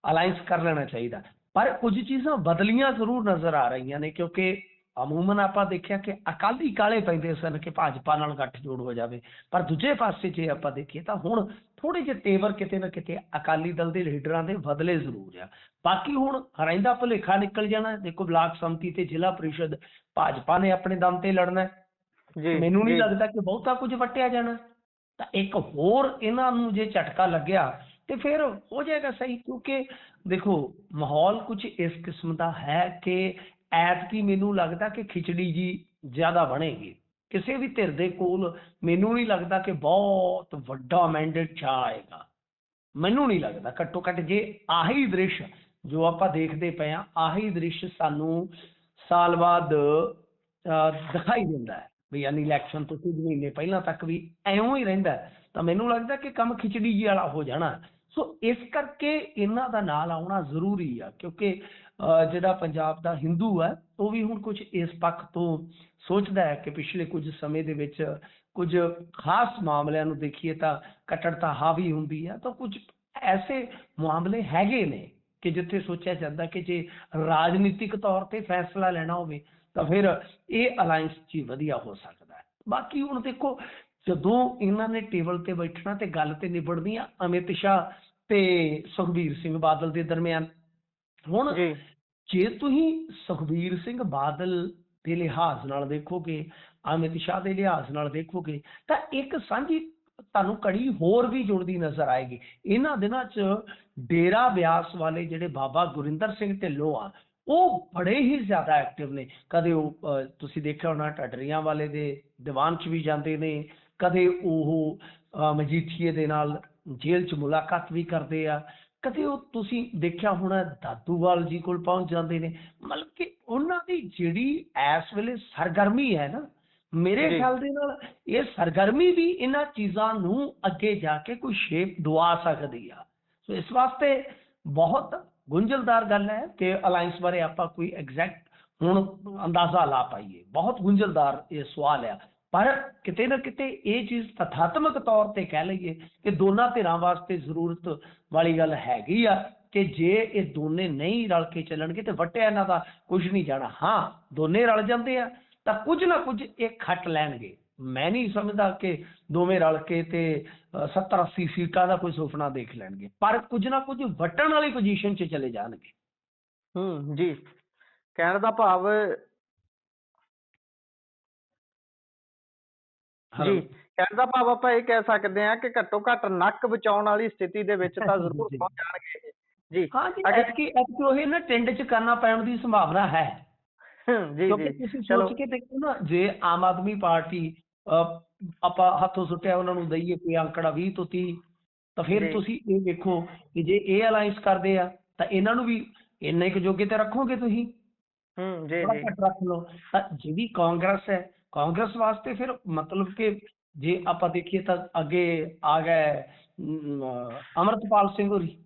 ਅਲਾਈਅੰਸ ਕਰ ਲੈਣਾ ਚਾਹੀਦਾ। ਪਰ ਕੁਝ ਚੀਜ਼ਾਂ ਬਦਲੀਆਂ ਜ਼ਰੂਰ ਨਜ਼ਰ ਆ ਰਹੀਆਂ ਨੇ, ਕਿਉਂਕਿ ਅਮੂਮਨ ਆਪਾਂ ਦੇਖਿਆ ਕਿ ਅਕਾਲੀ ਕਾਲੇ ਪੈਂਦੇ ਸਨ ਕਿ ਭਾਜਪਾ ਨਾਲ ਗੱਠਜੋੜ ਹੋ ਜਾਵੇ। ਪਰ ਦੂਜੇ ਪਾਸੇ ਜੇ ਆਪਾਂ ਦੇਖੀਏ ਤਾਂ ਹੁਣ ਥੋੜੇ ਜਿਹੇ ਤੇਵਰ ਕਿਤੇ ਨਾ ਕਿਤੇ ਅਕਾਲੀ ਦਲ ਦੇ ਲੀਡਰਾਂ ਦੇ ਬਦਲੇ ਜ਼ਰੂਰ ਆ। ਬਾਕੀ ਹੁਣ ਰਹਿੰਦਾ ਭੁਲੇਖਾ ਨਿਕਲ ਜਾਣਾ। ਦੇਖੋ ਬਲਾਕ ਸੰਮਤੀ ਤੇ ਜ਼ਿਲ੍ਹਾ ਪ੍ਰੀਸ਼ਦ ਭਾਜਪਾ ਨੇ ਆਪਣੇ ਦਮ ਤੇ ਲੜਨਾ, ਮੈਨੂੰ ਨਹੀਂ ਲੱਗਦਾ ਕਿ ਬਹੁਤਾ ਕੁਝ ਵਟਿਆ ਜਾਣਾ। ਤਾਂ ਇੱਕ ਹੋਰ ਇਹਨਾਂ ਨੂੰ ਜੇ ਝਟਕਾ ਲੱਗਿਆ ਤੇ ਫਿਰ ਹੋ ਜਾਏਗਾ ਸਹੀ, ਕਿਉਂਕਿ ਦੇਖੋ ਮਾਹੌਲ ਕੁਝ ਇਸ ਕਿਸਮ ਦਾ ਹੈ ਕਿ ਐਤਕੀ ਮੈਨੂੰ ਲੱਗਦਾ ਕਿ ਖਿਚੜੀ ਜੀ ਜ਼ਿਆਦਾ ਬਣੇਗੀ ਕਿਸੇ ਵੀ ਧਿਰ ਦੇ ਕੋਲ। ਮੈਨੂੰ ਨਹੀਂ ਲੱਗਦਾ ਕਿ ਬਹੁਤ ਵੱਡਾ ਮੈਂਡੇਟ ਛਾ ਆਏਗਾ, ਮੈਨੂੰ ਨਹੀਂ ਲੱਗਦਾ। ਘੱਟੋ ਘੱਟ ਜੇ ਆਹੀ ਦ੍ਰਿਸ਼ ਜੋ ਆਪਾਂ ਦੇਖਦੇ ਪਏ ਆ, ਆਹੀ ਦ੍ਰਿਸ਼ ਸਾਨੂੰ ਸਾਲ ਬਾਅਦ ਦਿਖਾਈ ਦਿੰਦਾ ਹੈ ਵੀ, ਯਾਨੀ ਇਲੈਕਸ਼ਨ ਤੋਂ ਕੁਝ ਮਹੀਨੇ ਪਹਿਲਾਂ ਤੱਕ ਵੀ ਐਵੇਂ ਹੀ ਰਹਿੰਦਾ, ਤਾਂ ਮੈਨੂੰ ਲੱਗਦਾ ਕਿ ਕੰਮ ਖਿਚੜੀ ਜੀ ਵਾਲਾ ਹੋ ਜਾਣਾ। ਸੋ ਇਸ ਕਰਕੇ ਇਹਨਾਂ ਦਾ ਨਾਲ ਆਉਣਾ ਜ਼ਰੂਰੀ ਆ, ਕਿਉਂਕਿ ਜਿਹੜਾ ਪੰਜਾਬ ਦਾ ਹਿੰਦੂ ਹੈ ਉਹ ਵੀ ਹੁਣ ਕੁਝ ਇਸ ਪੱਖ ਤੋਂ ਸੋਚਦਾ ਹੈ ਕਿ ਪਿਛਲੇ ਕੁਝ ਸਮੇਂ ਦੇ ਵਿੱਚ ਕੁਝ ਖਾਸ ਮਾਮਲਿਆਂ ਨੂੰ ਦੇਖੀਏ ਤਾਂ ਕੱਟੜਤਾ ਹਾਵੀ ਹੁੰਦੀ ਹੈ, ਤਾਂ ਕੁਝ ਐਸੇ ਮਾਮਲੇ ਹੈਗੇ ਨੇ ਕਿ ਜਿੱਥੇ ਸੋਚਿਆ ਜਾਂਦਾ ਕਿ ਜੇ ਰਾਜਨੀਤਿਕ ਤੌਰ ਤੇ ਫੈਸਲਾ ਲੈਣਾ ਹੋਵੇ ਤਾਂ ਫਿਰ ਇਹ ਅਲਾਈਅੰਸ 'ਚ ਹੀ ਵਧੀਆ ਹੋ ਸਕਦਾ ਹੈ। ਬਾਕੀ ਹੁਣ ਦੇਖੋ, ਜਦੋਂ ਇਹਨਾਂ ਨੇ ਟੇਬਲ ਤੇ ਬੈਠਣਾ ਤੇ ਗੱਲ ਤੇ ਨਿਬੜਨੀ ਆ ਅਮਿਤ ਸ਼ਾਹ ਤੇ ਸੁਖਬੀਰ ਸਿੰਘ ਬਾਦਲ ਦੇ ਦਰਮਿਆਨ। ਹੁਣ ਜੀ ਜੇ ਤੁਸੀਂ ਸੁਖਬੀਰ ਸਿੰਘ ਬਾਦਲ ਦੇ ਲਿਹਾਜ਼ ਨਾਲ ਦੇਖੋਗੇ, ਅਮਿਤ ਸ਼ਾਹ ਦੇ ਲਿਹਾਜ਼ ਨਾਲ ਦੇਖੋਗੇ, ਤਾਂ ਇੱਕ ਸਾਂਝੀ ਤੁਹਾਨੂੰ ਕੜੀ ਹੋਰ ਵੀ ਜੁੜਦੀ ਨਜ਼ਰ ਆਏਗੀ। ਇਹਨਾਂ ਦਿਨਾਂ 'ਚ ਡੇਰਾ ਬਿਆਸ ਵਾਲੇ ਜਿਹੜੇ ਬਾਬਾ ਗੁਰਿੰਦਰ ਸਿੰਘ ਢਿੱਲੋਂ ਆ, ਉਹ ਬੜੇ ਹੀ ਜ਼ਿਆਦਾ ਐਕਟਿਵ ਨੇ। ਕਦੇ ਉਹ ਤੁਸੀਂ ਦੇਖਿਆ ਹੋਣਾ ਢੱਡਰੀਆਂ ਵਾਲੇ ਦੇ ਦੀਵਾਨ 'ਚ ਵੀ ਜਾਂਦੇ ਨੇ, ਕਦੇ ਉਹ ਮਜੀਠੀਏ ਦੇ ਨਾਲ ਜੇਲ੍ਹ 'ਚ ਮੁਲਾਕਾਤ ਵੀ ਕਰਦੇ ਆ, ਕਦੇ ਉਹ ਤੁਸੀਂ ਦੇਖਿਆ ਹੋਣਾ ਦਾਦੂਵਾਲ ਜੀ ਕੋਲ ਪਹੁੰਚ ਜਾਂਦੇ ਨੇ। ਮਤਲਬ ਕਿ ਉਹਨਾਂ ਦੀ ਜਿਹੜੀ ਇਸ ਵੇਲੇ ਸਰਗਰਮੀ ਹੈ ਨਾ, ਮੇਰੇ ਜੀ ਖਿਆਲ ਦੇ ਨਾਲ ਇਹ ਸਰਗਰਮੀ ਵੀ ਇਹਨਾਂ ਚੀਜ਼ਾਂ ਨੂੰ ਅੱਗੇ ਜਾ ਕੇ ਕੋਈ ਸ਼ੇਪ ਦਵਾ ਸਕਦੀ ਆ। ਸੋ ਇਸ ਵਾਸਤੇ ਬਹੁਤ ਗੁੰਝਲਦਾਰ ਗੱਲ ਹੈ ਕਿ ਅਲਾਈਅੰਸ ਬਾਰੇ ਆਪਾਂ ਕੋਈ ਐਗਜ਼ੈਕਟ ਹੁਣ ਅੰਦਾਜ਼ਾ ਲਾ ਪਾਈਏ। ਬਹੁਤ ਗੁੰਝਲਦਾਰ ਇਹ ਸਵਾਲ ਆ, ਪਰ ਕਿਤੇ ਨਾ ਕਿਤੇ ਇਹ ਚੀਜ਼ ਤਥਾਤਮਕ ਤੌਰ ਤੇ ਕਹਿ ਲਈਏ ਕਿ ਦੋਨਾਂ ਧਿਰਾਂ ਵਾਸਤੇ ਜ਼ਰੂਰਤ ਵਾਲੀ ਗੱਲ ਹੈਗੀ ਆ ਕਿ ਜੇ ਇਹ ਦੋਨੇ ਨਹੀਂ ਰਲ ਕੇ ਚੱਲਣਗੇ ਤੇ ਵੱਟਿਆ ਇਹਨਾਂ ਦਾ ਕੁਝ ਨਹੀਂ ਜਾਣਾ। ਹਾਂ, ਦੋਨੇ ਰਲ ਜਾਂਦੇ ਆ ਤਾਂ ਕੁਝ ਨਾ ਕੁਝ ਇਹ ਖੱਟ ਲੈਣਗੇ। ਮੈਂ ਨਹੀਂ ਸਮਝਦਾ ਕਿ ਦੋਵੇਂ ਰਲ ਕੇ ਤੇ 70-80 ਸੀਟਾਂ ਦਾ ਕੋਈ ਸੁਪਨਾ ਦੇਖ ਲੈਣਗੇ, ਪਰ ਕੁਝ ਨਾ ਕੁਝ ਵੱਟਣ ਵਾਲੀ ਪੋਜੀਸ਼ਨ 'ਚ ਚਲੇ ਜਾਣਗੇ। ਜੀ ਕਹਿਣ ਦਾ ਭਾਵ ਜੀ ਕਹਿਣ ਦਾ ਭਾਵ ਆਪਾਂ ਇਹ ਕਹਿ ਸਕਦੇ ਹਾਂ ਕਿ ਘੱਟੋ ਘੱਟ ਨੱਕ ਬਚਾਉਣ ਵਾਲੀ ਸਥਿਤੀ ਦੇ ਵਿੱਚ ਤਾਂ ਜ਼ਰੂਰ ਜੀ ਪਹੁੰਚ ਜਾਣਗੇ। ਜੀ ਹਾਂ ਜੀ, ਅਗਰ ਐਤਕੀ ਉਹ ਨਾ ਟਿੰਡ 'ਚ ਕਰਨਾ ਪੈਣ ਦੀ ਸੰਭਾਵਨਾ ਹੈ। ਜੀ ਕਿਉਂਕਿ ਜੀ ਤੁਸੀਂ ਚਲੋ ਸੋਚ ਕੇ ਦੇਖੋ ਨਾ, ਜੇ ਆਮ ਆਦਮੀ ਪਾਰਟੀ ਆਪਾਂ ਹੱਥੋਂ ਸੁੱਟਿਆ ਉਹਨਾਂ ਨੂੰ ਦਈਏ ਕੋਈ ਅੰਕੜਾ 20 ਤੋਂ 30, ਤਾਂ ਫਿਰ ਜੀ ਤੁਸੀਂ ਇਹ ਦੇਖੋ ਕਿ ਜੇ ਇਹ ਅਲਾਈਅੰਸ ਕਰਦੇ ਆ ਤਾਂ ਇਹਨਾਂ ਨੂੰ ਵੀ ਇੰਨੇ ਕੁ ਜੋਗੇ ਤੇ ਰੱਖੋਗੇ ਤੁਸੀਂ, ਜੀ ਥੋੜਾ ਜੀ ਘੱਟ ਰੱਖ ਲਓ। ਤਾਂ ਜਿਹੜੀ ਕਾਂਗਰਸ ਹੈ, ਕਾਂਗਰਸ ਵਾਸਤੇ ਫਿਰ ਮਤਲਬ ਕਿ ਜੇ ਆਪਾਂ ਦੇਖੀਏ ਤਾਂ ਅੱਗੇ ਆ ਗਏ ਅਮਰਤਪਾਲ ਸਿੰਘ ਹੋਰੀ,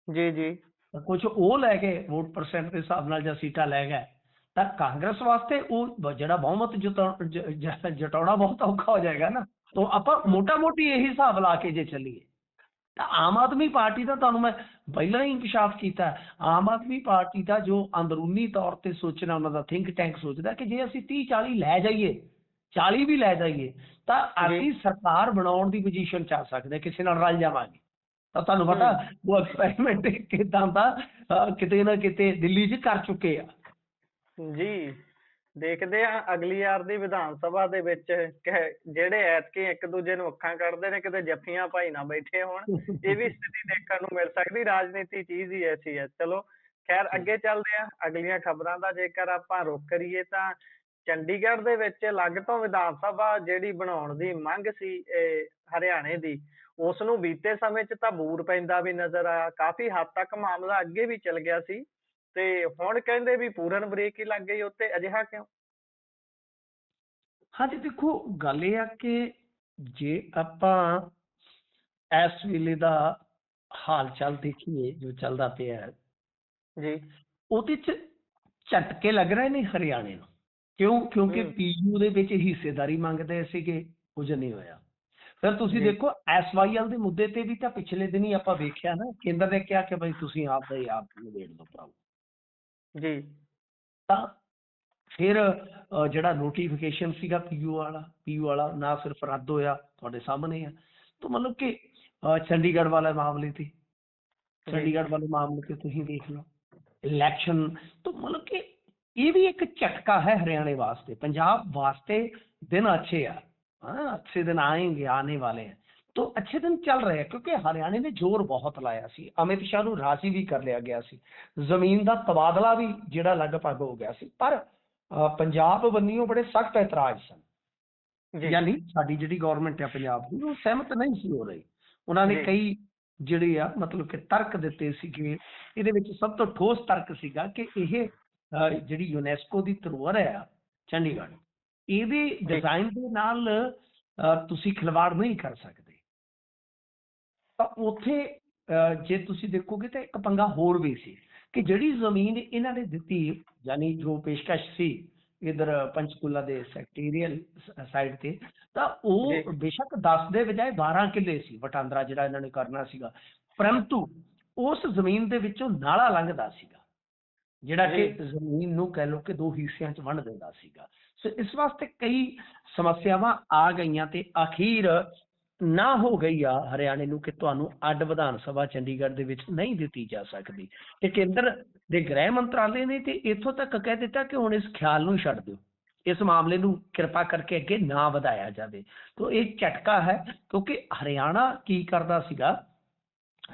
ਜੀ ਜੀ ਤਾਂ ਕੁਝ ਉਹ ਲੈ ਕੇ ਵੋਟ ਪਰਸੈਂਟ ਦੇ ਹਿਸਾਬ ਨਾਲ ਜਾਂ ਸੀਟਾਂ ਲੈ ਗਏ, ਤਾਂ ਕਾਂਗਰਸ ਵਾਸਤੇ ਉਹ ਜਿਹੜਾ ਬਹੁਮਤ ਜਟਾਉਣਾ ਬਹੁਤ ਔਖਾ ਹੋ ਜਾਏਗਾ ਨਾ। ਤਾਂ ਆਪਾਂ ਮੋਟਾ ਮੋਟੀ ਇਹੀ ਹਿਸਾਬ ਲਾ ਕੇ ਜੇ ਚੱਲੀਏ ਤਾਂ ਆਮ ਆਦਮੀ ਪਾਰਟੀ ਦਾ, ਤੁਹਾਨੂੰ ਮੈਂ ਪਹਿਲਾਂ ਹੀ ਇੰਕਸ਼ਾਫ ਕੀਤਾ, ਆਮ ਆਦਮੀ ਪਾਰਟੀ ਦਾ ਜੋ ਅੰਦਰੂਨੀ ਤੌਰ ਤੇ ਸੋਚਣਾ, ਉਹਨਾਂ ਦਾ ਥਿੰਕ ਟੈਂਕ ਸੋਚਦਾ ਕਿ ਜੇ ਅਸੀਂ 30-40 ਲੈ ਜਾਈਏ, 40 ਵੀ ਲੈ ਜਾਈਏ, ਤਾਂ ਅਸੀਂ ਸਰਕਾਰ ਬਣਾਉਣ ਦੀ ਪੋਜੀਸ਼ਨ 'ਚ ਆ ਸਕਦੇ, ਕਿਸੇ ਨਾਲ ਰਲ ਜਾਵਾਂਗੇ। ਤਾਂ ਤੁਹਾਨੂੰ ਪਤਾ ਉਹ ਐਕਸਪੈਰੀਮੈਂਟ ਕਿਦਾਂ ਦਾ ਕਿਤੇ ਨਾ ਕਿਤੇ ਦਿੱਲੀ 'ਚ ਕਰ ਚੁੱਕੇ ਆ। ਜੀ ਦੇਖਦੇ ਆ ਅਗਲੀ ਵਾਰ ਦੀ ਵਿਧਾਨ ਸਭਾ ਦੇ ਵਿੱਚ ਜਿਹੜੇ ਐਤਕੀ ਇੱਕ ਦੂਜੇ ਨੂੰ ਅੱਖਾਂ ਕੱਢਦੇ ਨੇ ਕਿਤੇ ਜੱਫੀਆਂ ਭਾਈ ਨਾ ਬੈਠੇ ਹੋਣ। ਇਹ ਵੀ ਸਥਿਤੀ ਦੇਖਣ ਨੂੰ ਮਿਲ ਸਕਦੀ। ਰਾਜਨੀਤੀ ਚੀਜ਼ ਹੀ ਐਸੀ ਹੈ। ਚਲੋ ਖੈਰ ਅੱਗੇ ਚੱਲਦੇ ਆ ਅਗਲੀਆਂ ਖਬਰਾਂ ਦਾ। ਜੇਕਰ ਆਪਾਂ ਰੁਖ ਕਰੀਏ ਤਾਂ ਚੰਡੀਗੜ੍ਹ ਦੇ ਵਿੱਚ ਅਲੱਗ ਤੋਂ ਵਿਧਾਨ ਸਭਾ ਜਿਹੜੀ ਬਣਾਉਣ ਦੀ ਮੰਗ ਸੀ ਹਰਿਆਣੇ ਦੀ, ਉਸ ਨੂੰ ਬੀਤੇ ਸਮੇਂ 'ਚ ਤਾਂ ਬੂਰ ਪੈਂਦਾ ਵੀ ਨਜ਼ਰ ਆਇਆ। ਕਾਫੀ ਹੱਦ ਤੱਕ ਮਾਮਲਾ ਅੱਗੇ ਵੀ ਚੱਲ ਗਿਆ ਸੀ ਤੇ ਹੁਣ ਕਹਿੰਦੇ ਵੀ ਪੂਰਨ ਬ੍ਰੇਕ ਹੀ ਲੱਗ ਗਈ ਉੱਤੇ। ਅਜਿਹਾ ਕਿਉਂ? ਹਾਂਜੀ ਦੇਖੋ, ਗੱਲ ਇਹ ਆ ਕਿ ਜੇ ਆਪਾਂ ਇਸ ਵੇਲੇ ਦਾ ਹਾਲ ਚਾਲ ਦੇਖੀਏ ਜੋ ਚੱਲਦਾ ਪਿਆ ਹੈ, ਜੀ ਉਹਦੇ 'ਚ ਝਟਕੇ ਲੱਗ ਰਹੇ ਨੇ ਹਰਿਆਣੇ ਨੂੰ। ਕਿਉਂਕਿ ਪੀਯੂ ਦੇ ਵਿੱਚ ਹਿੱਸੇਦਾਰੀ ਮੰਗਦੇ ਸੀਗੇ, ਕੁਝ ਨਹੀਂ ਹੋਇਆ। ਫਿਰ ਤੁਸੀਂ ਦੇਖੋ SYL ਦੇ ਮੁੱਦੇ ਤੇ ਵੀ ਤਾਂ ਪਿਛਲੇ ਦਿਨ ਹੀ ਆਪਾਂ ਵੇਖਿਆ ਨਾ, ਕੇਂਦਰ ਨੇ ਕਿਹਾ ਕਿ ਬਈ ਤੁਸੀਂ ਆਪ ਦਾ ਹੀ ਆਪ ਨਿਬੇੜ ਦਿਓ ਭਰਾਓ। ਜੀ ਤਾਂ ਫਿਰ ਜਿਹੜਾ ਨੋਟੀਫਿਕੇਸ਼ਨ ਸੀਗਾ ਪੀਯੂ ਵਾਲਾ ਨਾ ਸਿਰਫ ਰੱਦ ਹੋਇਆ, ਤੁਹਾਡੇ ਸਾਹਮਣੇ ਆ। ਤਾਂ ਮਤਲਬ ਕਿ ਚੰਡੀਗੜ੍ਹ ਵਾਲੇ ਮਾਮਲੇ ਤੇ ਤੁਸੀਂ ਦੇਖ ਲਓ ਇਲੈਕਸ਼ਨ। ਤਾਂ ਮਤਲਬ ਕਿ ਇਹ ਵੀ ਇੱਕ ਝਟਕਾ ਹੈ ਹਰਿਆਣੇ ਵਾਸਤੇ। ਪੰਜਾਬ ਵਾਸਤੇ दिन अच्छे ਆ, अच्छे दिन आएंगे, आने वाले हैं। तो अच्छे दिन ਚੱਲ ਰਹੇ ਆ ਕਿਉਂਕਿ ਹਰਿਆਣੇ ਨੇ ਜ਼ੋਰ ਬਹੁਤ ਲਾਇਆ ਸੀ। ਅਮਿਤ ਸ਼ਾਹ ਨੂੰ ਰਾਜ਼ੀ ਵੀ ਕਰ ਲਿਆ ਗਿਆ ਸੀ, ਜ਼ਮੀਨ ਦਾ ਤਬਾਦਲਾ ਵੀ ਜਿਹੜਾ ਲਗਭਗ ਹੋ ਗਿਆ ਸੀ। ਪਰ ਪੰਜਾਬ ਬੰਨਿਓ ਬੜੇ ਸਖਤ ਇਤਰਾਜ਼ ਸਨ। ਯਾਨੀ ਸਾਡੀ ਜਿਹੜੀ ਗਵਰਨਮੈਂਟ ਹੈ ਪੰਜਾਬ ਦੀ, ਉਹ ਸਹਿਮਤ ਨਹੀਂ ਸੀ ਹੋ ਰਹੀ। ਉਹਨਾਂ ਨੇ ਕਈ ਜਿਹੜੇ ਆ ਮਤਲਬ ਕਿ ਤਰਕ ਦਿੱਤੇ ਸੀਗੇ। ਇਹਦੇ ਵਿੱਚ ਸਭ ਤੋਂ ਠੋਸ ਤਰਕ ਸੀਗਾ ਕਿ ਇਹ ਜਿਹੜੀ ਯੂਨੈਸਕੋ ਦੀ ਧਰੋਹਰ ਹੈ ਚੰਡੀਗੜ੍ਹ, ਇਹਦੇ ਡਿਜ਼ਾਈਨ ਦੇ ਨਾਲ ਤੁਸੀਂ ਖਿਲਵਾੜ ਨਹੀਂ ਕਰ ਸਕਦੇ। ਤਾਂ ਉੱਥੇ ਜੇ ਤੁਸੀਂ ਦੇਖੋਗੇ ਤਾਂ ਇੱਕ ਪੰਗਾ ਹੋਰ ਵੀ ਸੀ ਕਿ ਜਿਹੜੀ ਜ਼ਮੀਨ ਇਹਨਾਂ ਨੇ ਦਿੱਤੀ, ਯਾਨੀ ਜੋ ਪੇਸ਼ਕਸ਼ ਸੀ इधर पंचकूला ਦੇ ਸੈਕਟਰੀਅਲ ਸਾਈਡ ਤੇ, ਤਾਂ ਉਹ ਬੇਸ਼ੱਕ 10 ਦੇ ਬਜਾਏ 12 ਕਿੱਲੇ ਸੀ ਵਟਾਂਦਰਾ ਜਿਹੜਾ ਇਹਨਾਂ ਨੇ ਕਰਨਾ ਸੀਗਾ, ਪਰੰਤੂ ਉਸ ਜ਼ਮੀਨ ਦੇ ਵਿੱਚੋਂ ਨਾਲਾ ਲੰਘਦਾ ਸੀਗਾ ਜਿਹੜਾ ਕਿ ਜ਼ਮੀਨ ਨੂੰ ਕਹਿ ਲਓ ਕਿ ਦੋ ਹਿੱਸਿਆਂ 'ਚ ਵੰਡ ਦਿੰਦਾ ਸੀਗਾ। ਸੋ ਇਸ ਵਾਸਤੇ ਕਈ ਸਮੱਸਿਆਵਾਂ ਆ ਗਈਆਂ ਤੇ ਅਖੀਰ ਨਾ ਹੋ ਗਈ ਆ ਹਰਿਆਣੇ ਨੂੰ ਕਿ ਤੁਹਾਨੂੰ ਅੱਡ ਵਿਧਾਨ ਸਭਾ ਚੰਡੀਗੜ੍ਹ ਦੇ ਵਿੱਚ ਨਹੀਂ ਦਿੱਤੀ ਜਾ ਸਕਦੀ, ਤੇ ਕੇਂਦਰ ਦੇ ਗ੍ਰਹਿ ਮੰਤਰਾਲੇ ਨੇ ਤੇ ਇੱਥੋਂ ਤੱਕ ਕਹਿ ਦਿੱਤਾ ਕਿ ਹੁਣ ਇਸ ਖਿਆਲ ਨੂੰ ਛੱਡ ਦਿਓ, ਇਸ ਮਾਮਲੇ ਨੂੰ ਕਿਰਪਾ ਕਰਕੇ ਅੱਗੇ ਨਾ ਵਧਾਇਆ ਜਾਵੇ। ਤਾਂ ਇਹ ਝਟਕਾ ਹੈ, ਕਿਉਂਕਿ ਹਰਿਆਣਾ ਕੀ ਕਰਦਾ ਸੀਗਾ,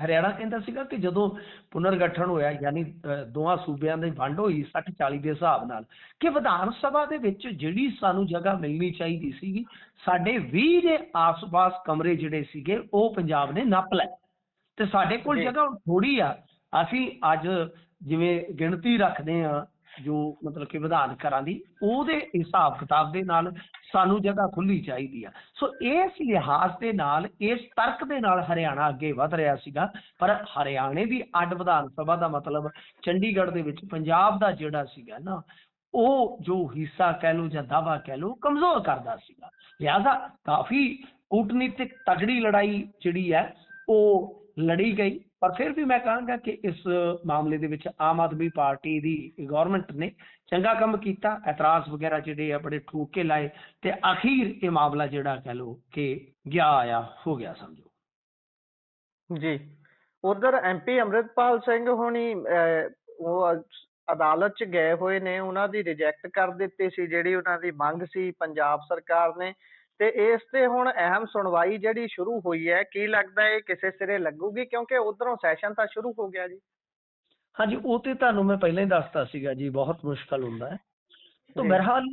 ਹਰਿਆਣਾ ਕਹਿੰਦਾ ਸੀਗਾ ਕਿ ਜਦੋਂ ਪੁਨਰਗਠਨ ਹੋਇਆ ਯਾਨੀ ਦੋਵਾਂ ਸੂਬਿਆਂ ਦੀ ਵੰਡ ਹੋਈ 60-40 ਦੇ ਹਿਸਾਬ ਨਾਲ, ਕਿ ਵਿਧਾਨ ਸਭਾ ਦੇ ਵਿੱਚ ਜਿਹੜੀ ਸਾਨੂੰ ਜਗ੍ਹਾ ਮਿਲਣੀ ਚਾਹੀਦੀ ਸੀਗੀ, ਸਾਡੇ 20 ਦੇ ਆਸ-ਪਾਸ ਕਮਰੇ ਜਿਹੜੇ ਸੀਗੇ ਉਹ ਪੰਜਾਬ ਨੇ ਨੱਪ ਲਏ, ਤੇ ਸਾਡੇ ਕੋਲ ਜਗ੍ਹਾ ਥੋੜੀ ਆ। ਅਸੀਂ ਅੱਜ ਜਿਵੇਂ ਗਿਣਤੀ ਰੱਖਦੇ ਹਾਂ ਜੋ ਮਤਲਬ ਕਿ ਵਿਧਾਨ ਘਰਾਂ ਦੀ, ਉਹਦੇ ਹਿਸਾਬ ਕਿਤਾਬ ਦੇ ਨਾਲ ਸਾਨੂੰ ਜਗ੍ਹਾ ਖੁੱਲੀ ਚਾਹੀਦੀ ਆ। ਸੋ ਇਸ ਲਿਹਾਜ਼ ਦੇ ਨਾਲ, ਇਸ ਤਰਕ ਦੇ ਨਾਲ ਹਰਿਆਣਾ ਅੱਗੇ ਵਧ ਰਿਹਾ ਸੀਗਾ, ਪਰ ਹਰਿਆਣੇ ਦੀ ਅੱਡ ਵਿਧਾਨ ਸਭਾ ਦਾ ਮਤਲਬ ਚੰਡੀਗੜ੍ਹ ਦੇ ਵਿੱਚ ਪੰਜਾਬ ਦਾ ਜਿਹੜਾ ਸੀਗਾ ਨਾ, ਉਹ ਜੋ ਹਿੱਸਾ ਕਹਿ ਲਓ ਜਾਂ ਦਾਅਵਾ ਕਹਿ ਲਓ, ਕਮਜ਼ੋਰ ਕਰਦਾ ਸੀਗਾ। ਲਿਹਾਜ਼ਾ ਕਾਫੀ ਕੂਟਨੀਤਿਕ ਤਗੜੀ ਲੜਾਈ ਜਿਹੜੀ ਹੈ ਉਹ ਲੜੀ ਗਈ, ਪਰ ਫਿਰ ਵੀ ਮੈਂ ਕਹਾਂਗਾ ਕਿ ਇਸ ਮਾਮਲੇ ਦੇ ਵਿੱਚ ਆਮ ਆਦਮੀ ਪਾਰਟੀ ਦੀ ਗਵਰਨਮੈਂਟ ਨੇ ਚੰਗਾ ਕੰਮ ਕੀਤਾ, ਐਤਰਾਜ਼ ਵਗੈਰਾ ਜਿਹੜੇ ਆ ਬੜੇ ਠੋਕ ਕੇ ਲਾਏ, ਤੇ ਅਖੀਰ ਇਹ ਮਾਮਲਾ ਜਿਹੜਾ ਕਹਿ ਲਓ ਕਿ ਗਿਆ ਆਇਆ ਹੋ ਗਿਆ ਸਮਝੋ ਜੀ। ਉਧਰ ਐਮਪੀ ਅੰਮ੍ਰਿਤਪਾਲ ਸਿੰਘ ਹੋਣੀ ਉਹ ਅਦਾਲਤ 'ਚ ਗਏ ਹੋਏ ਨੇ, ਉਹਨਾਂ ਦੀ ਰਿਜੈਕਟ ਕਰ ਦਿੱਤੀ ਸੀ ਜਿਹੜੀ ਉਹਨਾਂ ਦੀ ਮੰਗ ਸੀ ਪੰਜਾਬ ਸਰਕਾਰ ਨੇ, ਤੇ ਇਸ ਤੇ ਹੁਣ ਅਹਿਮ ਸੁਣਵਾਈ ਜਿਹੜੀ ਸ਼ੁਰੂ ਹੋਈ ਹੈ, ਕੀ ਲੱਗਦਾ ਹੈ ਕਿਸੇ ਸਿਰੇ ਲੱਗੂਗੀ, ਕਿਉਂਕਿ ਉਧਰੋਂ ਸੈਸ਼ਨ ਤਾਂ ਸ਼ੁਰੂ ਹੋ ਗਿਆ ਜੀ? ਹਾਂਜੀ, ਉਹ ਤੇ ਤੁਹਾਨੂੰ ਮੈਂ ਪਹਿਲਾਂ ਹੀ ਦੱਸਤਾ ਸੀਗਾ ਜੀ, ਬਹੁਤ ਮੁਸ਼ਕਲ ਹੁੰਦਾ ਹੈ। ਤਾਂ ਬਹਰਹਾਲ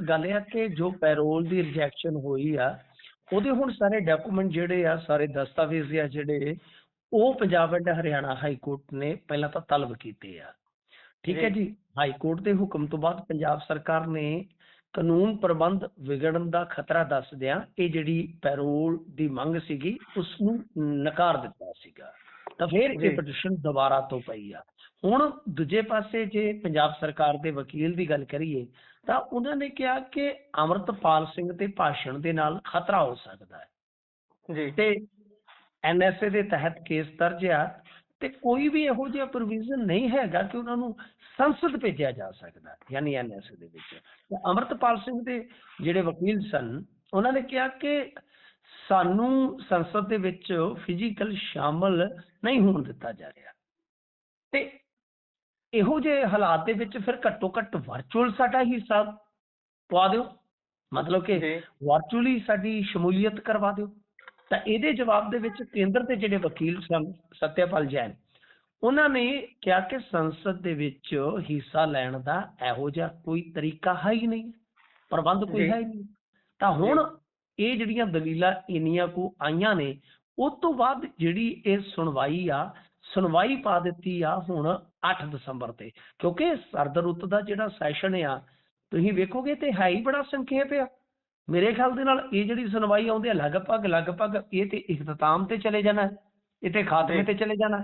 ਗੱਲ ਇਹ ਹੈ ਕਿ ਜੋ ਪੈਰੋਲ ਦੀ ਰਿਜੈਕਸ਼ਨ ਹੋਈ ਆ, ਉਹਦੇ ਹੁਣ ਸਾਰੇ ਡਾਕੂਮੈਂਟ ਜਿਹੜੇ ਆ, ਸਾਰੇ ਦਸਤਾਵੇਜ਼ ਆ ਜਿਹੜੇ, ਉਹ Punjab and Haryana high court ਨੇ ਪਹਿਲਾਂ ਤਾਂ ਤਲਬ ਕੀਤੇ ਆ। ਠੀਕ ਹੈ ਜੀ, ਹਾਈ ਕੋਰਟ ਦੇ ਹੁਕਮ ਤੋਂ ਬਾਅਦ ਪੰਜਾਬ ਸਰਕਾਰ ਨੇ ਕਾਨੂੰਨ ਪ੍ਰਬੰਧ ਵਿਗੜਨ ਦਾ ਖਤਰਾ ਦੱਸਦਿਆਂ ਇਹ ਜਿਹੜੀ ਪੈਰੋਲ ਦੀ ਮੰਗ ਸੀਗੀ ਉਸ ਨੂੰ ਨਕਾਰ ਦਿੱਤਾ ਸੀਗਾ, ਤਾਂ ਫਿਰ ਇਹ ਪਟੀਸ਼ਨ ਦੁਬਾਰਾ ਤੋਂ ਪਈ ਆ। ਹੁਣ ਦੂਜੇ ਪਾਸੇ ਜੇ ਪੰਜਾਬ ਸਰਕਾਰ ਦੇ ਵਕੀਲ ਦੀ ਗੱਲ ਕਰੀਏ ਤਾਂ ਉਹਨਾਂ ਨੇ ਕਿਹਾ ਕਿ ਅੰਮ੍ਰਿਤਪਾਲ ਸਿੰਘ ਦੇ ਭਾਸ਼ਣ ਦੇ ਨਾਲ ਖਤਰਾ ਹੋ ਸਕਦਾ ਹੈ ਜੀ, ਤੇ NSA ਦੇ ਤਹਿਤ ਕੇਸ ਦਰਜ ਆ, ਤੇ ਕੋਈ ਵੀ ਇਹੋ ਜਿਹਾ ਪ੍ਰੋਵੀਜ਼ਨ ਨਹੀਂ ਹੈਗਾ ਕਿ ਉਹਨਾਂ ਨੂੰ ਸੰਸਦ ਭੇਜਿਆ ਜਾ ਸਕਦਾ, ਯਾਨੀ NSA ਦੇ ਵਿੱਚ। ਅੰਮ੍ਰਿਤਪਾਲ ਸਿੰਘ ਦੇ ਜਿਹੜੇ ਵਕੀਲ ਸਨ, ਉਹਨਾਂ ਨੇ ਕਿਹਾ ਕਿ ਸਾਨੂੰ ਸੰਸਦ ਦੇ ਵਿੱਚ ਫਿਜ਼ੀਕਲ ਸ਼ਾਮਲ ਨਹੀਂ ਹੋਣ ਦਿੱਤਾ ਜਾ ਰਿਹਾ, ਤੇ ਇਹੋ ਜਿਹੇ ਹਾਲਾਤ ਦੇ ਵਿੱਚ ਫਿਰ ਘੱਟੋ ਘੱਟ ਵਰਚੁਅਲ ਸਾਡਾ ਹਿੱਸਾ ਪਵਾ ਦਿਓ, ਮਤਲਬ ਕਿ ਵਰਚੁਅਲੀ ਸਾਡੀ ਸ਼ਮੂਲੀਅਤ ਕਰਵਾ ਦਿਓ। ਤਾਂ ਇਹਦੇ ਜਵਾਬ ਦੇ ਵਿੱਚ ਕੇਂਦਰ ਦੇ ਜਿਹੜੇ ਵਕੀਲ ਸਨ ਸਤਿਆਪਾਲ ਜੈਨ, ਉਹਨਾਂ ਨੇ ਕਿਹਾ ਕਿ ਸੰਸਦ ਦੇ ਵਿੱਚ ਹਿੱਸਾ ਲੈਣ ਦਾ ਇਹੋ ਜਿਹਾ ਕੋਈ ਤਰੀਕਾ ਹੈ ਹੀ ਨਹੀਂ, ਪ੍ਰਬੰਧ ਕੋਈ ਹੈ ਹੀ ਨਹੀਂ। ਤਾਂ ਹੁਣ ਇਹ ਜਿਹੜੀਆਂ ਦਲੀਲਾਂ ਇੰਨੀਆਂ ਕੁ ਆਈਆਂ ਨੇ, ਉਸ ਤੋਂ ਬਾਅਦ ਜਿਹੜੀ ਇਹ ਸੁਣਵਾਈ ਪਾ ਦਿੱਤੀ ਆ ਹੁਣ 8 ਦਸੰਬਰ ਤੇ, ਕਿਉਂਕਿ ਸਰਦ ਰੁੱਤ ਦਾ ਜਿਹੜਾ ਸੈਸ਼ਨ ਆ ਤੁਸੀਂ ਵੇਖੋਗੇ ਤੇ ਹੈ ਹੀ ਬੜਾ ਸੰਖੇਪ ਆ। ਮੇਰੇ ਖਿਆਲ ਦੇ ਨਾਲ ਇਹ ਜਿਹੜੀ ਸੁਣਵਾਈ ਆਉਂਦੀ ਹੈ ਲਗਭਗ ਇਹ ਤੇ ਇਖਤਤਾਮ ਤੇ ਚਲੇ ਜਾਣਾ, ਇਹ ਤੇ ਖਾਤਮੇ ਤੇ ਚਲੇ ਜਾਣਾ।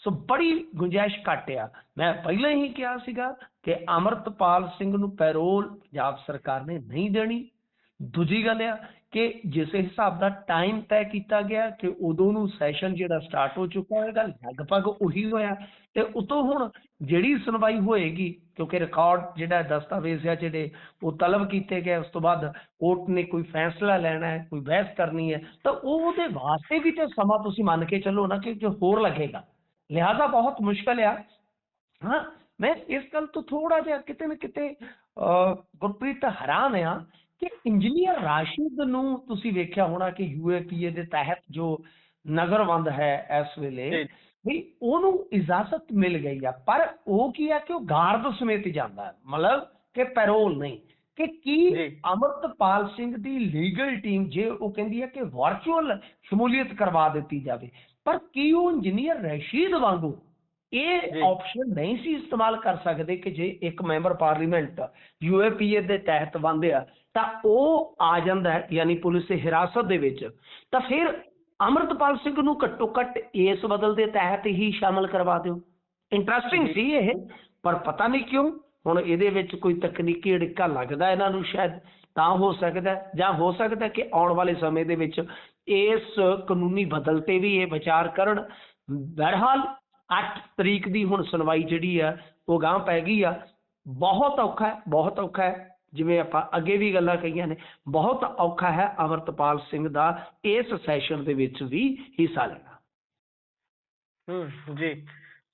ਸੋ ਬੜੀ ਗੁੰਜਾਇਸ਼ ਘੱਟ ਆ। ਮੈਂ ਪਹਿਲਾਂ ਹੀ ਕਿਹਾ ਸੀਗਾ ਕਿ ਅੰਮ੍ਰਿਤਪਾਲ ਸਿੰਘ ਨੂੰ ਪੈਰੋਲ ਪੰਜਾਬ ਸਰਕਾਰ ਨੇ ਨਹੀਂ ਦੇਣੀ। ਦੂਜੀ ਗੱਲ ਆ ਕਿ ਜਿਸ ਹਿਸਾਬ ਦਾ ਟਾਈਮ ਤੈਅ ਕੀਤਾ ਗਿਆ ਕਿ ਉਦੋਂ ਨੂੰ ਸੈਸ਼ਨ ਜਿਹੜਾ ਸਟਾਰਟ ਹੋ ਚੁੱਕਾ ਹੋਏਗਾ, ਲਗਭਗ ਉਹੀ ਹੋਇਆ, ਤੇ ਉਤੋਂ ਹੁਣ ਜਿਹੜੀ ਸੁਣਵਾਈ ਹੋਏਗੀ, ਕਿਉਂਕਿ ਰਿਕਾਰਡ ਜਿਹੜਾ ਦਸਤਾਵੇਜ਼ ਆ ਜਿਹੜੇ ਉਹ ਤਲਬ ਕੀਤੇ ਗਏ, ਉਸ ਤੋਂ ਬਾਅਦ ਕੋਰਟ ਨੇ ਕੋਈ ਫੈਸਲਾ ਲੈਣਾ ਹੈ, ਕੋਈ ਬਹਿਸ ਕਰਨੀ ਹੈ, ਤਾਂ ਉਹਦੇ ਵਾਸਤੇ ਵੀ ਤੇ ਸਮਾਂ ਤੁਸੀਂ ਮੰਨ ਕੇ ਚੱਲੋ ਨਾ ਕਿ ਹੋਰ ਲੱਗੇਗਾ। ਲਿਹਾਜ਼ਾ ਬਹੁਤ ਮੁਸ਼ਕਲ ਆ। ਹਾਂ, ਮੈਂ ਇਸ ਗੱਲ ਤੋਂ ਥੋੜਾ ਜਿਹਾ ਕਿਤੇ ਨਾ ਕਿਤੇ ਗੁਰਪ੍ਰੀਤ ਹੈਰਾਨ ਆ ਕਿ ਇੰਜੀਨੀਅਰ ਰਾਸ਼ਿਦ ਨੂੰ ਤੁਸੀਂ ਵੇਖਿਆ ਹੋਣਾ ਕਿ UAPA ਦੇ ਤਹਿਤ ਜੋ ਨਜ਼ਰਬੰਦ ਹੈ ਇਸ ਵੇਲੇ, ਵੀ ਉਹਨੂੰ ਇਜਾਜ਼ਤ ਮਿਲ ਗਈ ਆ, ਪਰ ਉਹ ਕੀ ਆ ਕਿ ਉਹ ਗਾਰਡ ਸਮੇਤ ਜਾਂਦਾ, ਮਤਲਬ ਕਿ ਪੈਰੋਲ ਨਹੀਂ। ਕਿ ਕੀ ਅੰਮ੍ਰਿਤਪਾਲ ਸਿੰਘ ਦੀ ਲੀਗਲ ਟੀਮ ਜੇ ਉਹ ਕਹਿੰਦੀ ਹੈ ਕਿ ਵਰਚੁਅਲ ਸ਼ਮੂਲੀਅਤ ਕਰਵਾ ਦਿੱਤੀ ਜਾਵੇ, ਪਰ ਕੀ ਉਹ ਇੰਜੀਨੀਅਰ ਰਸ਼ੀਦ ਵਾਂਗੂ ਇਹ ਆਪਸ਼ਨ ਨਹੀਂ ਸੀ ਇਸਤੇਮਾਲ ਕਰ ਸਕਦੇ ਕਿ ਜੇ ਇੱਕ ਮੈਂਬਰ ਪਾਰਲੀਮੈਂਟ UAPA ਦੇ ਤਹਿਤ ਬਣਦੇ ਆ ਤਾਂ ਉਹ ਆ ਜਾਂਦਾ ਹੈ ਯਾਨੀ ਪੁਲਿਸ ਦੀ ਹਿਰਾਸਤ ਦੇ ਵਿੱਚ, ਤਾਂ ਫਿਰ ਅੰਮ੍ਰਿਤਪਾਲ ਸਿੰਘ ਨੂੰ ਘੱਟੋ ਘੱਟ ਇਸ ਬਦਲ ਦੇ ਤਹਿਤ ਹੀ ਸ਼ਾਮਲ ਕਰਵਾ ਦਿਓ। ਇੰਟਰਸਟਿੰਗ ਸੀ ਇਹ, ਪਰ ਪਤਾ ਨਹੀਂ ਕਿਉਂ ਹੁਣ ਇਹਦੇ ਵਿੱਚ ਕੋਈ ਤਕਨੀਕੀ ਅੜਿੱਕਾ ਲੱਗਦਾ ਇਹਨਾਂ ਨੂੰ ਸ਼ਾਇਦ, ਤਾਂ ਹੋ ਸਕਦਾ, ਜਾਂ ਹੋ ਸਕਦਾ ਕਿ ਆਉਣ ਵਾਲੇ ਸਮੇਂ ਦੇ ਵਿੱਚ ਇਸ ਕਾਨੂੰਨੀ ਬਦਲ ਤੇ ਵੀ ਇਹ ਵਿਚਾਰ ਕਰਨ। ਬਹਰਹਾਲ 8 ਤਰੀਕ ਦੀ ਹੁਣ ਸੁਣਵਾਈ ਜਿਹੜੀ ਆ ਉਹ ਗਾਂਹ ਪੈ ਗਈ ਆ। ਬਹੁਤ ਔਖਾ ਹੈ, ਬਹੁਤ ਔਖਾ ਹੈ, ਜਿਵੇਂ ਆਪਾਂ ਅੱਗੇ ਵੀ ਗੱਲਾਂ ਕਹੀਆਂ ਨੇ, ਬਹੁਤ ਔਖਾ ਹੈ ਅਮਰਤਪਾਲ ਸਿੰਘ ਦਾ ਇਸ ਸੈਸ਼ਨ ਦੇ ਵਿੱਚ ਵੀ ਹਿੱਸਾ ਲੈਣਾ। ਜੀ।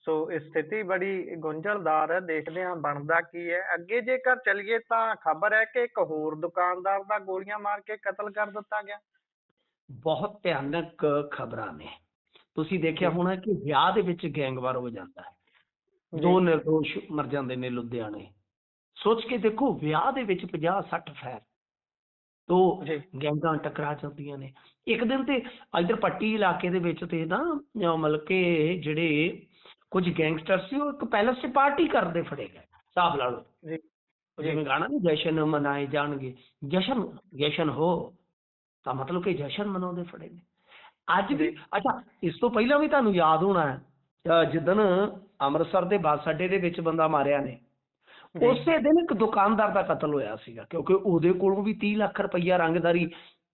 ਸੋ ਸਥਿਤੀ ਬੜੀ ਗੁੰਝਲਦਾਰ ਹੈ, ਦੇਖਦੇ ਹਾਂ ਬਣਦਾ ਕੀ ਹੈ ਅੱਗੇ। ਜੇਕਰ ਚੱਲੀਏ ਤਾਂ ਖਬਰ ਹੈ ਕਿ ਇੱਕ ਹੋਰ ਦੁਕਾਨਦਾਰ ਦਾ ਗੋਲੀਆਂ ਮਾਰ ਕੇ ਕਤਲ ਕਰ ਦਿੱਤਾ ਗਿਆ। ਬਹੁਤ ਭਿਆਨਕ ਖਬਰਾਂ ਨੇ। ਤੁਸੀਂ ਦੇਖਿਆ ਹੋਣਾ ਕਿ ਵਿਆਹ ਦੇ ਵਿੱਚ ਗੈਂਗਵਾਰ ਹੋ ਜਾਂਦਾ ਹੈ, 2 ਨਿਰਦੋਸ਼ ਮਰ ਜਾਂਦੇ ਨੇ ਲੁਧਿਆਣੇ। ਸੋਚ ਕੇ ਦੇਖੋ, ਵਿਆਹ ਦੇ ਵਿੱਚ 50-60 ਫੈਰ, 2 ਗੈਂਗਾਂ ਟਕਰਾ ਜਾਂਦੀਆਂ ਨੇ ਇੱਕ ਦਿਨ। ਤੇ ਇੱਧਰ ਪੱਟੀ ਇਲਾਕੇ ਦੇ ਵਿੱਚ ਤੇ ਨਾ ਮਤਲਬ ਕਿ ਜਿਹੜੇ ਕੁਝ ਗੈਂਗਸਟਰ ਸੀ ਉਹ ਇੱਕ ਪੈਲਸ 'ਚ ਪਾਰਟੀ ਕਰਦੇ ਫੜੇ ਗਏ। ਹਿਸਾਬ ਲਾ ਲਓ, ਜਿਵੇਂ ਗਾਣਾ ਨੀ, ਜਸ਼ਨ ਮਨਾਏ ਜਾਣਗੇ, ਜਸ਼ਨ ਹੋ, ਤਾਂ ਮਤਲਬ ਕਿ ਜਸ਼ਨ ਮਨਾਉਂਦੇ ਫੜੇ ਨੇ ਅੱਜ ਵੀ। ਅੱਛਾ, ਇਸ ਤੋਂ ਪਹਿਲਾਂ ਵੀ ਤੁਹਾਨੂੰ ਯਾਦ ਹੋਣਾ ਹੈ ਜਿੱਦਣ ਅੰਮ੍ਰਿਤਸਰ ਦੇ ਬੱਸ ਅੱਡੇ ਦੇ ਵਿੱਚ ਬੰਦਾ ਮਾਰਿਆ ਨੇ, ਉਸੇ ਦਿਨ ਇੱਕ ਦੁਕਾਨਦਾਰ ਦਾ ਕਤਲ ਹੋਇਆ ਸੀਗਾ, ਕਿਉਂਕਿ ਉਹਦੇ ਕੋਲੋਂ ਵੀ 30 ਲੱਖ ਰੁਪਈਆ ਰੰਗਦਾਰੀ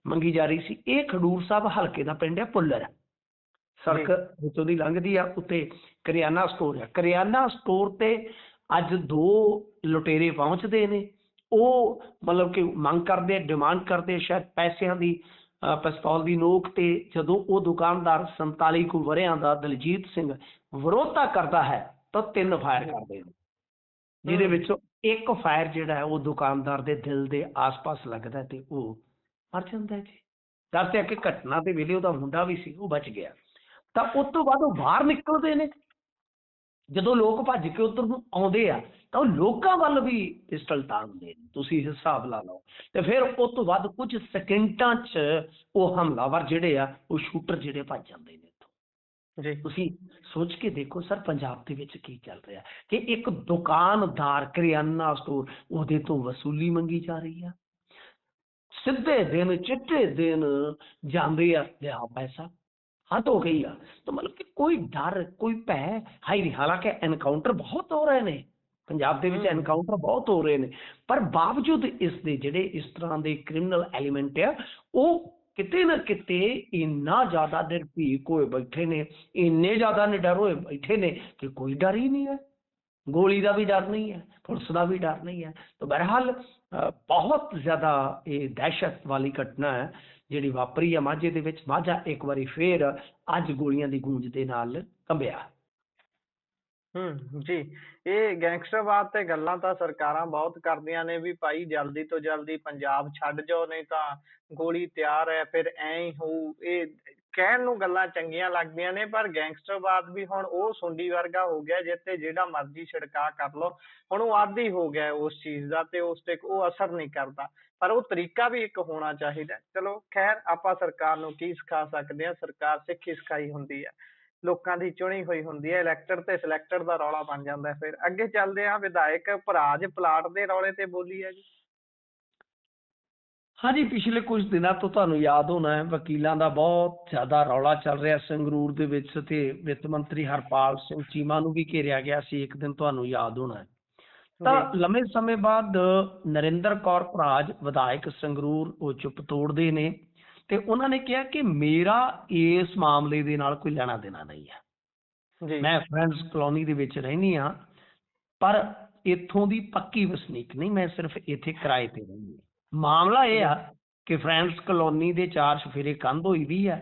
ਮੰਗੀ ਜਾ ਰਹੀ ਸੀ। ਇਹ ਖਡੂਰ ਸਾਹਿਬ ਹਲਕੇ ਦਾ ਪਿੰਡ ਹੈ ਪੁੱਲਰ, ਸੜਕ ਵਿੱਚੋਂ ਦੀ ਲੰਘਦੀ ਆ, ਉੱਤੇ ਕਰਿਆਨਾ ਸਟੋਰ ਆ। ਕਰਿਆਨਾ ਸਟੋਰ ਤੇ ਅੱਜ 2 ਲੁਟੇਰੇ ਪਹੁੰਚਦੇ ਨੇ। ਉਹ ਮਤਲਬ ਕਿ ਮੰਗ ਕਰਦੇ, ਡਿਮਾਂਡ ਕਰਦੇ ਸ਼ਾਇਦ ਪੈਸਿਆਂ ਦੀ, ਪਿਸਤੌਲ ਦੀ ਨੋਕ ਤੇ। ਜਦੋਂ ਉਹ ਦੁਕਾਨਦਾਰ 47 ਕੁ ਵਰ੍ਹਿਆਂ ਦਾ ਦਲਜੀਤ ਸਿੰਘ ਵਿਰੋਧਤਾ ਕਰਦਾ ਹੈ ਤਾਂ 3 ਫਾਇਰ ਕਰਦੇ ਨੇ, ਜਿਹਦੇ ਵਿੱਚੋਂ ਇੱਕ ਫਾਇਰ ਜਿਹੜਾ ਹੈ ਉਹ ਦੁਕਾਨਦਾਰ ਦੇ ਦਿਲ ਦੇ ਆਸ-ਪਾਸ ਲੱਗਦਾ ਤੇ ਉਹ ਮਰ ਜਾਂਦਾ ਜੀ। ਦੱਸਿਆ ਕਿ ਘਟਨਾ ਦੇ ਵੇਲੇ ਉਹਦਾ ਮੁੰਡਾ ਵੀ ਸੀ, ਉਹ ਬਚ ਗਿਆ। ਤਾਂ ਉਸ ਤੋਂ ਬਾਅਦ ਉਹ ਬਾਹਰ ਨਿਕਲਦੇ ਨੇ, ਜਦੋਂ ਲੋਕ ਭੱਜ ਕੇ ਉੱਧਰ ਨੂੰ ਆਉਂਦੇ ਆ ਤਾਂ ਉਹ ਲੋਕਾਂ ਵੱਲ ਵੀ ਪਿਸਟਲ ਤਾਣਦੇ ਨੇ, ਤੁਸੀਂ ਹਿਸਾਬ ਲਾ ਲਓ। ਤੇ ਫਿਰ ਉਸ ਤੋਂ ਬਾਅਦ ਕੁਝ ਸਕਿੰਟਾਂ 'ਚ ਉਹ ਹਮਲਾਵਰ ਜਿਹੜੇ ਆ, ਉਹ ਸ਼ੂਟਰ ਜਿਹੜੇ ਭੱਜ ਜਾਂਦੇ ਨੇ ਇੱਥੋਂ। ਤੁਸੀਂ ਸੋਚ ਕੇ ਦੇਖੋ ਸਰ, ਪੰਜਾਬ ਦੇ ਵਿੱਚ ਕੀ ਚੱਲ ਰਿਹਾ ਕਿ ਇੱਕ ਦੁਕਾਨਦਾਰ, ਕਰਿਆਨਾ ਸਟੋਰ, ਉਹਦੇ ਤੋਂ ਵਸੂਲੀ ਮੰਗੀ ਜਾ ਰਹੀ ਆ। ਸਿੱਧੇ ਦਿਨ, ਚਿੱਟੇ ਦਿਨ ਜਾਂਦੇ ਆ, ਲਿਆ ਪੈਸਾ, ਹੱਦ ਹੋ ਗਈ ਆ। ਤਾਂ ਮਤਲਬ ਕਿ ਕੋਈ ਡਰ, ਕੋਈ ਭੈ ਹਾਈ। ਹਾਲਾਂਕਿ ਐਨਕਾਊਂਟਰ ਬਹੁਤ ਹੋ ਰਹੇ ਨੇ ਪੰਜਾਬ ਦੇ ਵਿੱਚ, ਐਨਕਾਊਂਟਰ ਬਹੁਤ ਹੋ ਰਹੇ ਨੇ, ਪਰ ਬਾਵਜੂਦ ਇਸ ਦੇ ਜਿਹੜੇ ਇਸ ਤਰ੍ਹਾਂ ਦੇ ਕ੍ਰਿਮੀਨਲ ਐਲੀਮੈਂਟ ਆ, ਉਹ ਕਿਤੇ ਨਾ ਕਿਤੇ ਇੰਨਾ ਜ਼ਿਆਦਾ ਨਿਰਭੀਕ ਹੋਏ ਬੈਠੇ ਨੇ, ਇੰਨੇ ਜ਼ਿਆਦਾ ਨਿਡਰ ਹੋਏ ਬੈਠੇ ਨੇ ਕਿ ਕੋਈ ਡਰ ਹੀ ਨਹੀਂ ਹੈ। ਗੋਲੀ ਦਾ ਵੀ ਡਰ ਨਹੀਂ ਹੈ, ਪੁਲਿਸ ਦਾ ਵੀ ਡਰ ਨਹੀਂ ਹੈ। ਤਾਂ ਬਹਰਹਾਲ ਬਹੁਤ ਜ਼ਿਆਦਾ ਇਹ ਦਹਿਸ਼ਤ ਵਾਲੀ ਘਟਨਾ ਹੈ ਜਿਹੜੀ ਵਾਪਰੀ ਆ ਮਾਝੇ ਦੇ ਵਿੱਚ। ਮਾਝਾ ਇੱਕ ਵਾਰੀ ਫੇਰ ਅੱਜ ਗੋਲੀਆਂ ਦੀ ਗੂੰਜ ਦੇ ਨਾਲ ਕੰਬਿਆ। ਜੀ। ਇਹ ਗੈਂਗਸਟਰਵਾਦ ਤੇ ਗੱਲਾਂ ਤਾਂ ਸਰਕਾਰਾਂ ਬਹੁਤ ਕਰਦੀਆਂ ਨੇ ਵੀ ਭਾਈ ਜਲਦੀ ਤੋਂ ਜਲਦੀ ਪੰਜਾਬ ਛੱਡ ਜਾਓ, ਨਹੀਂ ਤਾਂ ਗੋਲੀ ਤਿਆਰ ਹੈ, ਫਿਰ ਐਂ ਹੀ ਹੋਊ। ਇਹ ਕਹਿਣ ਨੂੰ ਗੱਲਾਂ ਚੰਗੀਆਂ ਲੱਗਦੀਆਂ ਨੇ, ਪਰ ਗੈਂਗਸਟਰਵਾਦ ਵੀ ਹੁਣ ਉਹ ਸੁੰਡੀ ਵਰਗਾ ਹੋ ਗਿਆ ਜਿੱਥੇ ਜਿਹੜਾ ਮਰਜ਼ੀ ਛਿੜਕਾ ਕਰ ਲਓ। ਹੁਣ ਉਹ ਆਦੀ ਹੋ ਗਿਆ ਉਸ ਚੀਜ਼ ਦਾ ਤੇ ਉਸ ਤੇ ਉਹ ਅਸਰ ਨਹੀਂ ਕਰਦਾ। ਪਰ ਉਹ ਤਰੀਕਾ ਵੀ ਇੱਕ ਹੋਣਾ ਚਾਹੀਦਾ। ਚਲੋ ਖੈਰ, ਆਪਾਂ ਸਰਕਾਰ ਨੂੰ ਕੀ ਸਿਖਾ ਸਕਦੇ ਹਾਂ, ਸਰਕਾਰ ਸਿੱਖੀ ਸਿਖਾਈ ਹੁੰਦੀ ਹੈ, ਲੋਕਾਂ ਦੀ ਚੁਣੀ ਹੋਈ ਹੁੰਦੀ ਹੈ। ਇਲੈਕਟਡ ਤੇ ਸਿਲੈਕਟਡ ਦਾ ਰੌਲਾ ਬਣ ਜਾਂਦਾ। ਫਿਰ ਅੱਗੇ ਚੱਲਦੇ ਹਾਂ, ਵਿਧਾਇਕ ਭਰਾਜ ਪਲਾਟ ਦੇ ਰੌਲੇ ਤੇ ਬੋਲੀ ਹੈ ਜੀ। ਹਾਂਜੀ, ਪਿਛਲੇ ਕੁਝ ਦਿਨਾਂ ਤੋਂ ਤੁਹਾਨੂੰ ਯਾਦ ਹੋਣਾ ਹੈ ਵਕੀਲਾਂ ਦਾ ਬਹੁਤ ਜ਼ਿਆਦਾ ਰੌਲਾ ਚੱਲ ਰਿਹਾ ਸੰਗਰੂਰ ਦੇ ਵਿੱਚ, ਤੇ ਵਿੱਤ ਮੰਤਰੀ ਹਰਪਾਲ ਸਿੰਘ ਚੀਮਾ ਨੂੰ ਵੀ ਘੇਰਿਆ ਗਿਆ ਸੀ ਇੱਕ ਦਿਨ, ਤੁਹਾਨੂੰ ਯਾਦ ਹੋਣਾ ਹੈ। ਤਾਂ ਲੰਮੇ ਸਮੇਂ ਬਾਅਦ ਨਰਿੰਦਰ ਕੌਰ ਭਰਾਜ ਵਿਧਾਇਕ ਸੰਗਰੂਰ ਉਹ ਚੁੱਪ ਤੋੜਦੇ ਨੇ ਤੇ ਉਹਨਾਂ ਨੇ ਕਿਹਾ ਕਿ ਮੇਰਾ ਇਸ ਮਾਮਲੇ ਦੇ ਨਾਲ ਕੋਈ ਲੈਣਾ ਦੇਣਾ ਨਹੀਂ ਹੈ। ਮੈਂ ਫਰੈਂਡਸ ਕਲੋਨੀ ਦੇ ਵਿੱਚ ਰਹਿੰਦੀ ਹਾਂ, ਪਰ ਇੱਥੋਂ ਦੀ ਪੱਕੀ ਵਸਨੀਕ ਨਹੀਂ, ਮੈਂ ਸਿਰਫ ਇੱਥੇ ਕਿਰਾਏ ਤੇ ਰਹਿੰਦੀ ਹਾਂ। ਮਾਮਲਾ ਇਹ ਆ ਕਿ ਫਰੈਂਡਸ ਕਲੋਨੀ ਦੇ 4 ਚੁਫੇਰੇ ਕੰਧ ਹੋਈ ਵੀ ਹੈ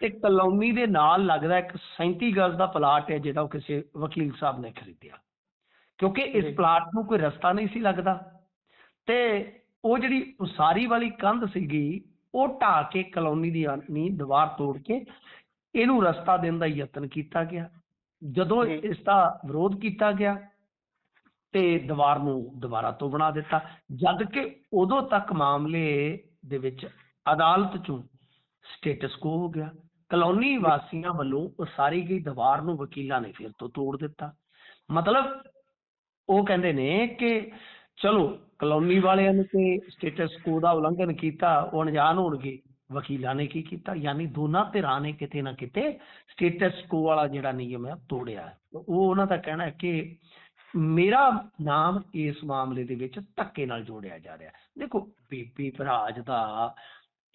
ਤੇ ਕਲੋਨੀ ਦੇ ਨਾਲ ਲੱਗਦਾ ਇੱਕ 37 ਗਜ਼ ਦਾ ਪਲਾਟ ਹੈ ਜਿਹੜਾ ਉਹ ਕਿਸੇ ਵਕੀਲ ਸਾਹਿਬ ਨੇ ਖਰੀਦਿਆ, ਕਿਉਂਕਿ ਇਸ ਪਲਾਟ ਨੂੰ ਕੋਈ ਰਸਤਾ ਨਹੀਂ ਸੀ ਲੱਗਦਾ। ਤੇ ਉਹ ਜਿਹੜੀ ਉਸਾਰੀ ਵਾਲੀ ਕੰਧ ਸੀਗੀ ਉਹ ਢਾਹ ਕੇ ਕਲੋਨੀ ਦੀ ਦੀਵਾਰ ਤੋੜ ਕੇ ਇਹਨੂੰ ਰਸਤਾ ਦੇਣ ਦਾ ਯਤਨ ਕੀਤਾ ਗਿਆ। ਜਦੋਂ ਇਸ ਦਾ ਵਿਰੋਧ ਕੀਤਾ ਗਿਆ ਤੇ ਦੀਵਾਰ ਨੂੰ ਦੁਬਾਰਾ ਤੋਂ ਬਣਾ ਦਿੱਤਾ, ਜਦ ਕਿ ਉਦੋਂ ਤੱਕ ਮਾਮਲੇ ਦੇ ਵਿੱਚ ਅਦਾਲਤ ਚੋਂ ਸਟੇਟਸ ਕੋ ਹੋ ਗਿਆ। ਕਲੋਨੀ ਵਾਸੀਆਂ ਵੱਲੋਂ ਉਸਾਰੀ ਗਈ ਦੀਵਾਰ ਨੂੰ ਵਕੀਲਾਂ ਨੇ ਫਿਰ ਤੋਂ ਤੋੜ ਦਿੱਤਾ। ਮਤਲਬ ਉਹ ਕਹਿੰਦੇ ਨੇ ਕਿ ਚਲੋ ਕਲੋਨੀ ਵਾਲਿਆਂ ਨੇ ਤੇ ਸਟੇਟਸ ਕੋ ਦਾ ਉਲੰਘਣ ਕੀਤਾ, ਉਹ ਅਣਜਾਣ ਹੋਣਗੇ, ਵਕੀਲਾਂ ਨੇ ਕੀ ਕੀਤਾ, ਯਾਨੀ ਦੋਨਾਂ ਧਿਰਾਂ ਨੇ ਕਿਤੇ ਨਾ ਕਿਤੇ ਸਟੇਟਸ ਕੋ ਵਾਲਾ ਜਿਹੜਾ ਨਿਯਮ ਹੈ ਤੋੜਿਆ। ਉਹ ਉਹਨਾਂ ਦਾ ਕਹਿਣਾ ਹੈ ਕਿ ਮੇਰਾ ਨਾਮ ਇਸ ਮਾਮਲੇ ਦੇ ਵਿੱਚ ਧੱਕੇ ਨਾਲ ਜੋੜਿਆ ਜਾ ਰਿਹਾ। ਦੇਖੋ, ਬੀਬੀ ਭਰਾਜ ਦਾ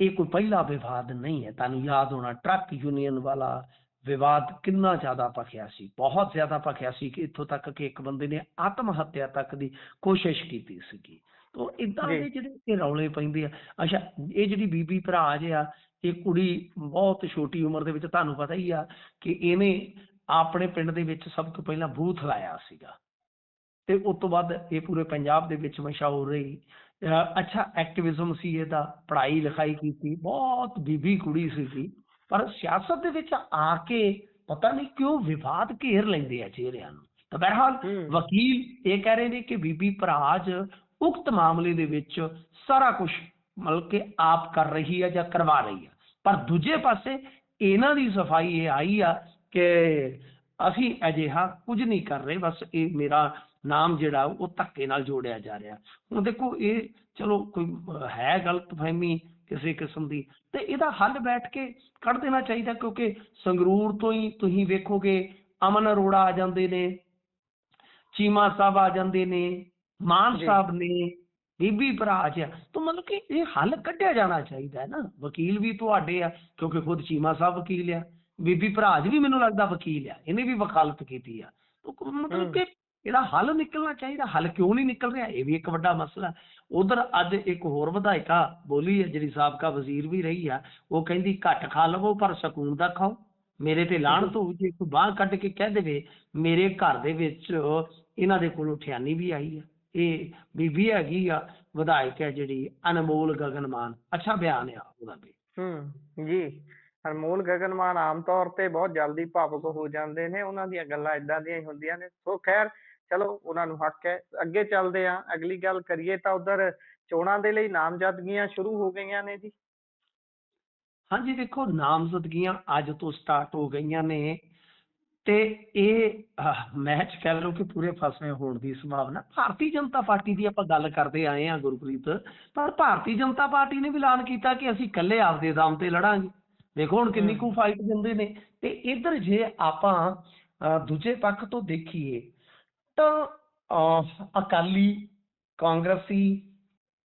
ਇਹ ਕੋਈ ਪਹਿਲਾ ਵਿਵਾਦ ਨਹੀਂ ਹੈ। ਤੁਹਾਨੂੰ ਯਾਦ ਹੋਣਾ ਟਰੱਕ ਯੂਨੀਅਨ ਵਾਲਾ ਵਿਵਾਦ ਕਿੰਨਾ ਜ਼ਿਆਦਾ ਭਖਿਆ ਸੀ, ਬਹੁਤ ਜ਼ਿਆਦਾ ਭਖਿਆ ਸੀ ਕਿ ਇੱਥੋਂ ਤੱਕ ਕਿ ਇੱਕ ਬੰਦੇ ਨੇ ਆਤਮ ਹੱਤਿਆ ਤੱਕ ਦੀ ਕੋਸ਼ਿਸ਼ ਕੀਤੀ ਸੀਗੀ। ਤੋ ਇਦਾਂ ਜੀ ਦੇ ਜਿਹੜੇ ਰੌਲੇ ਪੈਂਦੇ ਆ। ਅੱਛਾ, ਇਹ ਜਿਹੜੀ ਬੀਬੀ ਭਰਾਜ ਆ, ਇਹ ਕੁੜੀ ਬਹੁਤ ਛੋਟੀ ਉਮਰ ਦੇ ਵਿੱਚ, ਤੁਹਾਨੂੰ ਪਤਾ ਹੀ ਆ ਕਿ ਇਹਨੇ ਆਪਣੇ ਪਿੰਡ ਦੇ ਵਿੱਚ ਸਭ ਤੋਂ ਪਹਿਲਾਂ ਬੂਥ ਲਾਇਆ ਸੀਗਾ ਤੇ ਉਸ ਤੋਂ ਬਾਅਦ ਇਹ ਪੂਰੇ ਪੰਜਾਬ ਦੇ ਵਿੱਚ ਮਸ਼ਹੂਰ ਰਹੀ। ਅੱਛਾ ਐਕਟਿਵਿਜ਼ਮ ਸੀ ਇਹਦਾ, ਪੜ੍ਹਾਈ ਲਿਖਾਈ ਕੀਤੀ, ਬਹੁਤ ਬੀਬੀ ਕੁੜੀ ਸੀਗੀ। ਪਰ ਸਿਆਸਤ ਦੇ ਵਿੱਚ ਆ ਕੇ ਪਤਾ ਨਹੀਂ ਕਿਉਂ ਵਿਵਾਦ ਘੇਰ ਲੈਂਦੇ ਆ ਚਿਹਰਿਆਂ ਨੂੰ। ਤਾਂ ਬਹਰਹਾਲ ਹੂੰ ਵਕੀਲ ਇਹ ਕਹਿ ਰਹੇ ਨੇ ਕਿ ਬੀਬੀ ਭਰਾਜ ਉਕਤ ਮਾਮਲੇ ਦੇ ਵਿੱਚ ਸਾਰਾ ਕੁਝ ਮਤਲਬ ਕਿ ਆਪ ਕਰ ਰਹੀ ਹੈ ਜਾਂ ਕਰਵਾ ਰਹੀ ਹੈ। ਪਰ ਦੂਜੇ ਪਾਸੇ ਇਹਨਾਂ ਦੀ ਸਫਾਈ ਇਹ ਆਈ ਆ ਕਿ ਅਸੀਂ ਅਜਿਹਾ ਕੁਝ ਨਹੀਂ ਕਰ ਰਹੇ, ਬਸ ਇਹ ਮੇਰਾ ਨਾਮ ਜਿਹੜਾ ਉਹ ਧੱਕੇ ਨਾਲ ਜੋੜਿਆ ਜਾ ਰਿਹਾ। ਹੁਣ ਦੇਖੋ, ਇਹ ਚਲੋ ਕੋਈ ਹੈ ਗਲਤਫਹਿਮੀ ਕਿਸੇ ਕਿਸਮ ਦੀ, ਤੇ ਇਹਦਾ ਹੱਲ ਬੈਠ ਕੇ ਕੱਢ ਦੇਣਾ ਚਾਹੀਦਾ। ਕਿਉਂਕਿ ਸੰਗਰੂਰ ਤੋਂ ਹੀ ਤੁਸੀਂ ਵੇਖੋਗੇ ਅਮਨ ਅਰੋੜਾ ਆ ਜਾਂਦੇ ਨੇ, ਚੀਮਾ ਸਾਹਿਬ ਆ ਜਾਂਦੇ ਨੇ, ਮਾਨ ਜੀ ਸਾਹਿਬ ਨੇ, ਬੀਬੀ ਭਰਾਜ ਆ। ਤਾਂ ਮਤਲਬ ਕਿ ਇਹ ਹੱਲ ਕੱਢਿਆ ਜਾਣਾ ਚਾਹੀਦਾ ਹੈ ਨਾ। ਵਕੀਲ ਵੀ ਤੁਹਾਡੇ ਆ, ਕਿਉਂਕਿ ਖੁਦ ਚੀਮਾ ਸਾਹਿਬ ਵਕੀਲ ਆ, ਬੀਬੀ ਭਰਾਜ ਵੀ ਮੈਨੂੰ ਲੱਗਦਾ ਵਕੀਲ ਆ, ਇਹਨੇ ਵੀ ਵਕਾਲਤ ਕੀਤੀ ਆ। ਤਾਂ ਮਤਲਬ ਕਿ ਇਹਦਾ ਹੱਲ ਨਿਕਲਣਾ ਚਾਹੀਦਾ। ਹੱਲ ਕਿਉਂ ਨਹੀਂ ਨਿਕਲ ਰਿਹਾ, ਇਹ ਵੀ ਇੱਕ ਵੱਡਾ ਮਸਲਾ। ਉਧਰ ਅੱਜ ਇੱਕ ਹੋਰ ਵਿਧਾਇਕਾ ਬੋਲੀ ਹੈ ਜਿਹੜੀ ਸਾਬਕਾ ਵਜ਼ੀਰ ਵੀ ਰਹੀ ਆ, ਉਹ ਕਹਿੰਦੀ ਘੱਟ ਖਾ ਲਵੋ ਪਰ ਸਕੂਨ ਦਾ ਖਾਓ। ਮੇਰੇ ਤੇ ਲਾਹਨਤ ਹੋਊ ਜੇ ਕੋਈ ਬਾਂਹ ਕੱਢ ਕੇ ਕਹਿ ਦੇਵੇ ਮੇਰੇ ਘਰ ਦੇ ਵਿੱਚ ਇਹਨਾਂ ਦੇ ਕੋਲੋਂ ਠਿਆਨੀ ਵੀ ਆਈ ਆ। ਇਹ ਬੀਬੀ ਹੈਗੀ ਆ, ਵਿਧਾਇਕ ਹੈ ਜਿਹੜੀ ਅਨਮੋਲ ਗਗਨ ਮਾਨ। ਅੱਛਾ ਬਿਆਨ ਆ ਉਹਦਾ ਵੀ। ਜੀ ਅਨਮੋਲ ਗਗਨ ਮਾਨ ਆਮ ਤੌਰ ਤੇ ਬਹੁਤ ਜਲਦੀ ਭਾਵੁਕ ਹੋ ਜਾਂਦੇ ਨੇ, ਉਹਨਾਂ ਦੀਆਂ ਗੱਲਾਂ ਏਦਾਂ ਦੀਆਂ ਹੀ ਹੁੰਦੀਆਂ ਨੇ। ਸੋ ਖੈਰ ਚਲੋ, ਉਹਨਾਂ ਨੂੰ ਹੱਕ ਹੈ। ਅੱਗੇ ਚੱਲਦੇ ਹਾਂ, ਅਗਲੀ ਗੱਲ ਕਰੀਏ ਤਾਂ ਉਧਰ ਚੋਣਾਂ ਦੇ ਲਈ ਨਾਮਜ਼ਦਗੀਆਂ ਸ਼ੁਰੂ ਹੋ ਗਈਆਂ ਨੇ ਜੀ। ਹਾਂਜੀ, ਦੇਖੋ ਨਾਮਜ਼ਦਗੀਆਂ ਅੱਜ ਤੋਂ ਸਟਾਰਟ ਹੋ ਗਈਆਂ ਨੇ ਤੇ ਇਹ ਮੈਚ ਕਹਿ ਲਓ ਕਿ ਪੂਰੇ ਫਸੇ ਹੋਣ ਦੀ ਸੰਭਾਵਨਾ। ਭਾਰਤੀ ਜਨਤਾ ਪਾਰਟੀ ਦੀ ਆਪਾਂ ਗੱਲ ਕਰਦੇ ਆਏ ਹਾਂ ਗੁਰਪ੍ਰੀਤ, ਪਰ ਭਾਰਤੀ ਜਨਤਾ ਪਾਰਟੀ ਨੇ ਵੀ ਐਲਾਨ ਕੀਤਾ ਕਿ ਅਸੀਂ ਇਕੱਲੇ ਆਪਦੇ ਦਮ ਤੇ ਲੜਾਂਗੇ। ਦੇਖੋ ਹੁਣ ਕਿੰਨੀ ਕੁ ਫਾਈਟ ਦਿੰਦੇ ਨੇ। ਤੇ ਇੱਧਰ ਜੇ ਆਪਾਂ ਦੂਜੇ ਪੱਖ ਤੋਂ ਦੇਖੀਏ ਤਾਂ ਅਕਾਲੀ, ਕਾਂਗਰਸੀ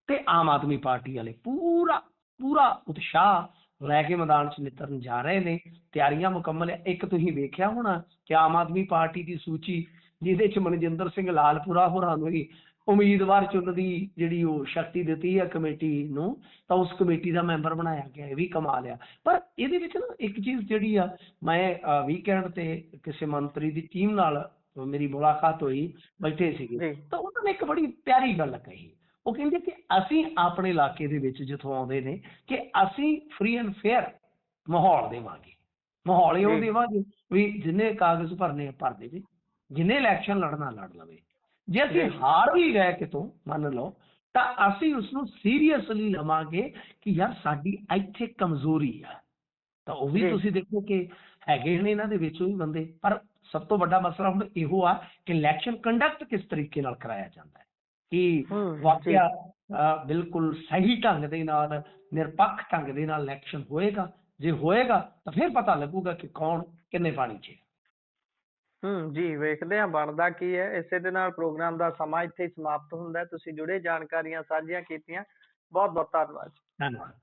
ਤੇ ਆਮ ਆਦਮੀ ਪਾਰਟੀ ਵਾਲੇ ਪੂਰਾ ਪੂਰਾ ਉਤਸ਼ਾਹ ਲੈ ਕੇ ਮੈਦਾਨ 'ਚ ਨਿਤਰਨ ਜਾ ਰਹੇ ਨੇ। ਤਿਆਰੀਆਂ ਮੁਕੰਮਲ ਹੈ। ਇੱਕ ਤੁਸੀਂ ਵੇਖਿਆ ਹੋਣਾ ਕਿ ਆਮ ਆਦਮੀ ਪਾਰਟੀ ਦੀ ਸੂਚੀ, ਜਿਹਦੇ 'ਚ ਮਨਜਿੰਦਰ ਸਿੰਘ ਲਾਲਪੁਰਾ ਹੋਰਾਂ ਨੂੰ ਹੀ ਉਮੀਦਵਾਰ ਚੁਣਨ ਦੀ ਜਿਹੜੀ ਉਹ ਸ਼ਕਤੀ ਦਿੱਤੀ ਹੈ ਕਮੇਟੀ ਨੂੰ, ਤਾਂ ਉਸ ਕਮੇਟੀ ਦਾ ਮੈਂਬਰ ਬਣਾਇਆ ਗਿਆ। ਇਹ ਵੀ ਕਮਾਲ ਆ। ਪਰ ਇਹਦੇ ਵਿੱਚ ਨਾ ਇੱਕ ਚੀਜ਼ ਜਿਹੜੀ ਆ, ਮੈਂ ਵੀਕਐਂਡ ਤੇ ਕਿਸੇ ਮੰਤਰੀ ਦੀ ਟੀਮ ਨਾਲ ਮੇਰੀ ਮੁਲਾਕਾਤ ਹੋਈ, ਬੈਠੇ ਸੀਗੇ, ਜੀ ਤਾਂ ਉਹਨਾਂ ਨੇ ਇੱਕ ਬੜੀ ਪਿਆਰੀ ਗੱਲ ਕਹੀ। ਉਹ ਕਹਿੰਦੇ ਕਿ ਅਸੀਂ ਆਪਣੇ ਇਲਾਕੇ ਦੇ ਵਿੱਚ ਜਿੱਥੋਂ ਆਉਂਦੇ ਨੇ ਕਿ ਅਸੀਂ ਫ੍ਰੀ ਐਂਡ ਫੇਅਰ ਮਾਹੌਲ ਦੇਵਾਂਗੇ। ਮਾਹੌਲ ਇਹੋ ਜੀ ਦੇਵਾਂਗੇ ਵੀ ਜਿੰਨੇ ਕਾਗਜ਼ ਭਰਨੇ ਭਰ ਦੇਵੇ, ਜਿੰਨੇ ਇਲੈਕਸ਼ਨ ਲੜਨਾ ਲੜ ਲਵੇ। ਜੇ ਅਸੀਂ ਜੀ ਹਾਰ ਵੀ ਗਏ ਕਿਤੋਂ ਮੰਨ ਲਓ, ਤਾਂ ਅਸੀਂ ਉਸਨੂੰ ਸੀਰੀਅਸਲੀ ਲਵਾਂਗੇ ਕਿ ਯਾਰ ਸਾਡੀ ਇੱਥੇ ਕਮਜ਼ੋਰੀ ਆ। ਤਾਂ ਉਹ ਵੀ ਜੀ ਤੁਸੀਂ ਦੇਖੋ ਕਿ ਹੈਗੇ ਨੇ ਇਹਨਾਂ ਦੇ ਵਿੱਚੋਂ ਵੀ ਬੰਦੇ। ਪਰ ਸਭ ਤੋਂ ਵੱਡਾ ਮਸਲਾ ਹੁਣ ਇਹੋ ਆ ਕਿ ਇਲੈਕਸ਼ਨ ਕੰਡਕਟ ਕਿਸ ਤਰੀਕੇ ਨਾਲ ਕਰਾਇਆ ਜਾਂਦਾ ਹੈ। ਕਿ ਜੀ ਵਾਕਿਆ ਬਿਲਕੁਲ ਸਹੀ ਢੰਗ ਦੇ ਨਾਲ, ਨਿਰਪੱਖ ਢੰਗ ਦੇ ਨਾਲ ਇਲੈਕਸ਼ਨ ਹੋਏਗਾ। ਜੇ ਹੋਏਗਾ ਤਾਂ ਫਿਰ ਪਤਾ ਲੱਗੂਗਾ ਕਿ ਕੌਣ ਕਿੰਨੇ ਪਾਣੀ 'ਚ ਹੈ। ਜੀ ਵੇਖਦੇ ਹਾਂ ਬਣਦਾ ਕੀ ਹੈ। ਇਸੇ ਦੇ ਨਾਲ ਪ੍ਰੋਗਰਾਮ ਦਾ ਸਮਾਂ ਇੱਥੇ ਹੀ ਸਮਾਪਤ ਹੁੰਦਾ ਹੈ। ਤੁਸੀਂ ਜੁੜੇ ਜਾਣਕਾਰੀਆਂ ਸਾਂਝੀਆਂ ਕੀਤੀਆਂ, ਬਹੁਤ ਬਹੁਤ ਧੰਨਵਾਦ। ਧੰਨਵਾਦ।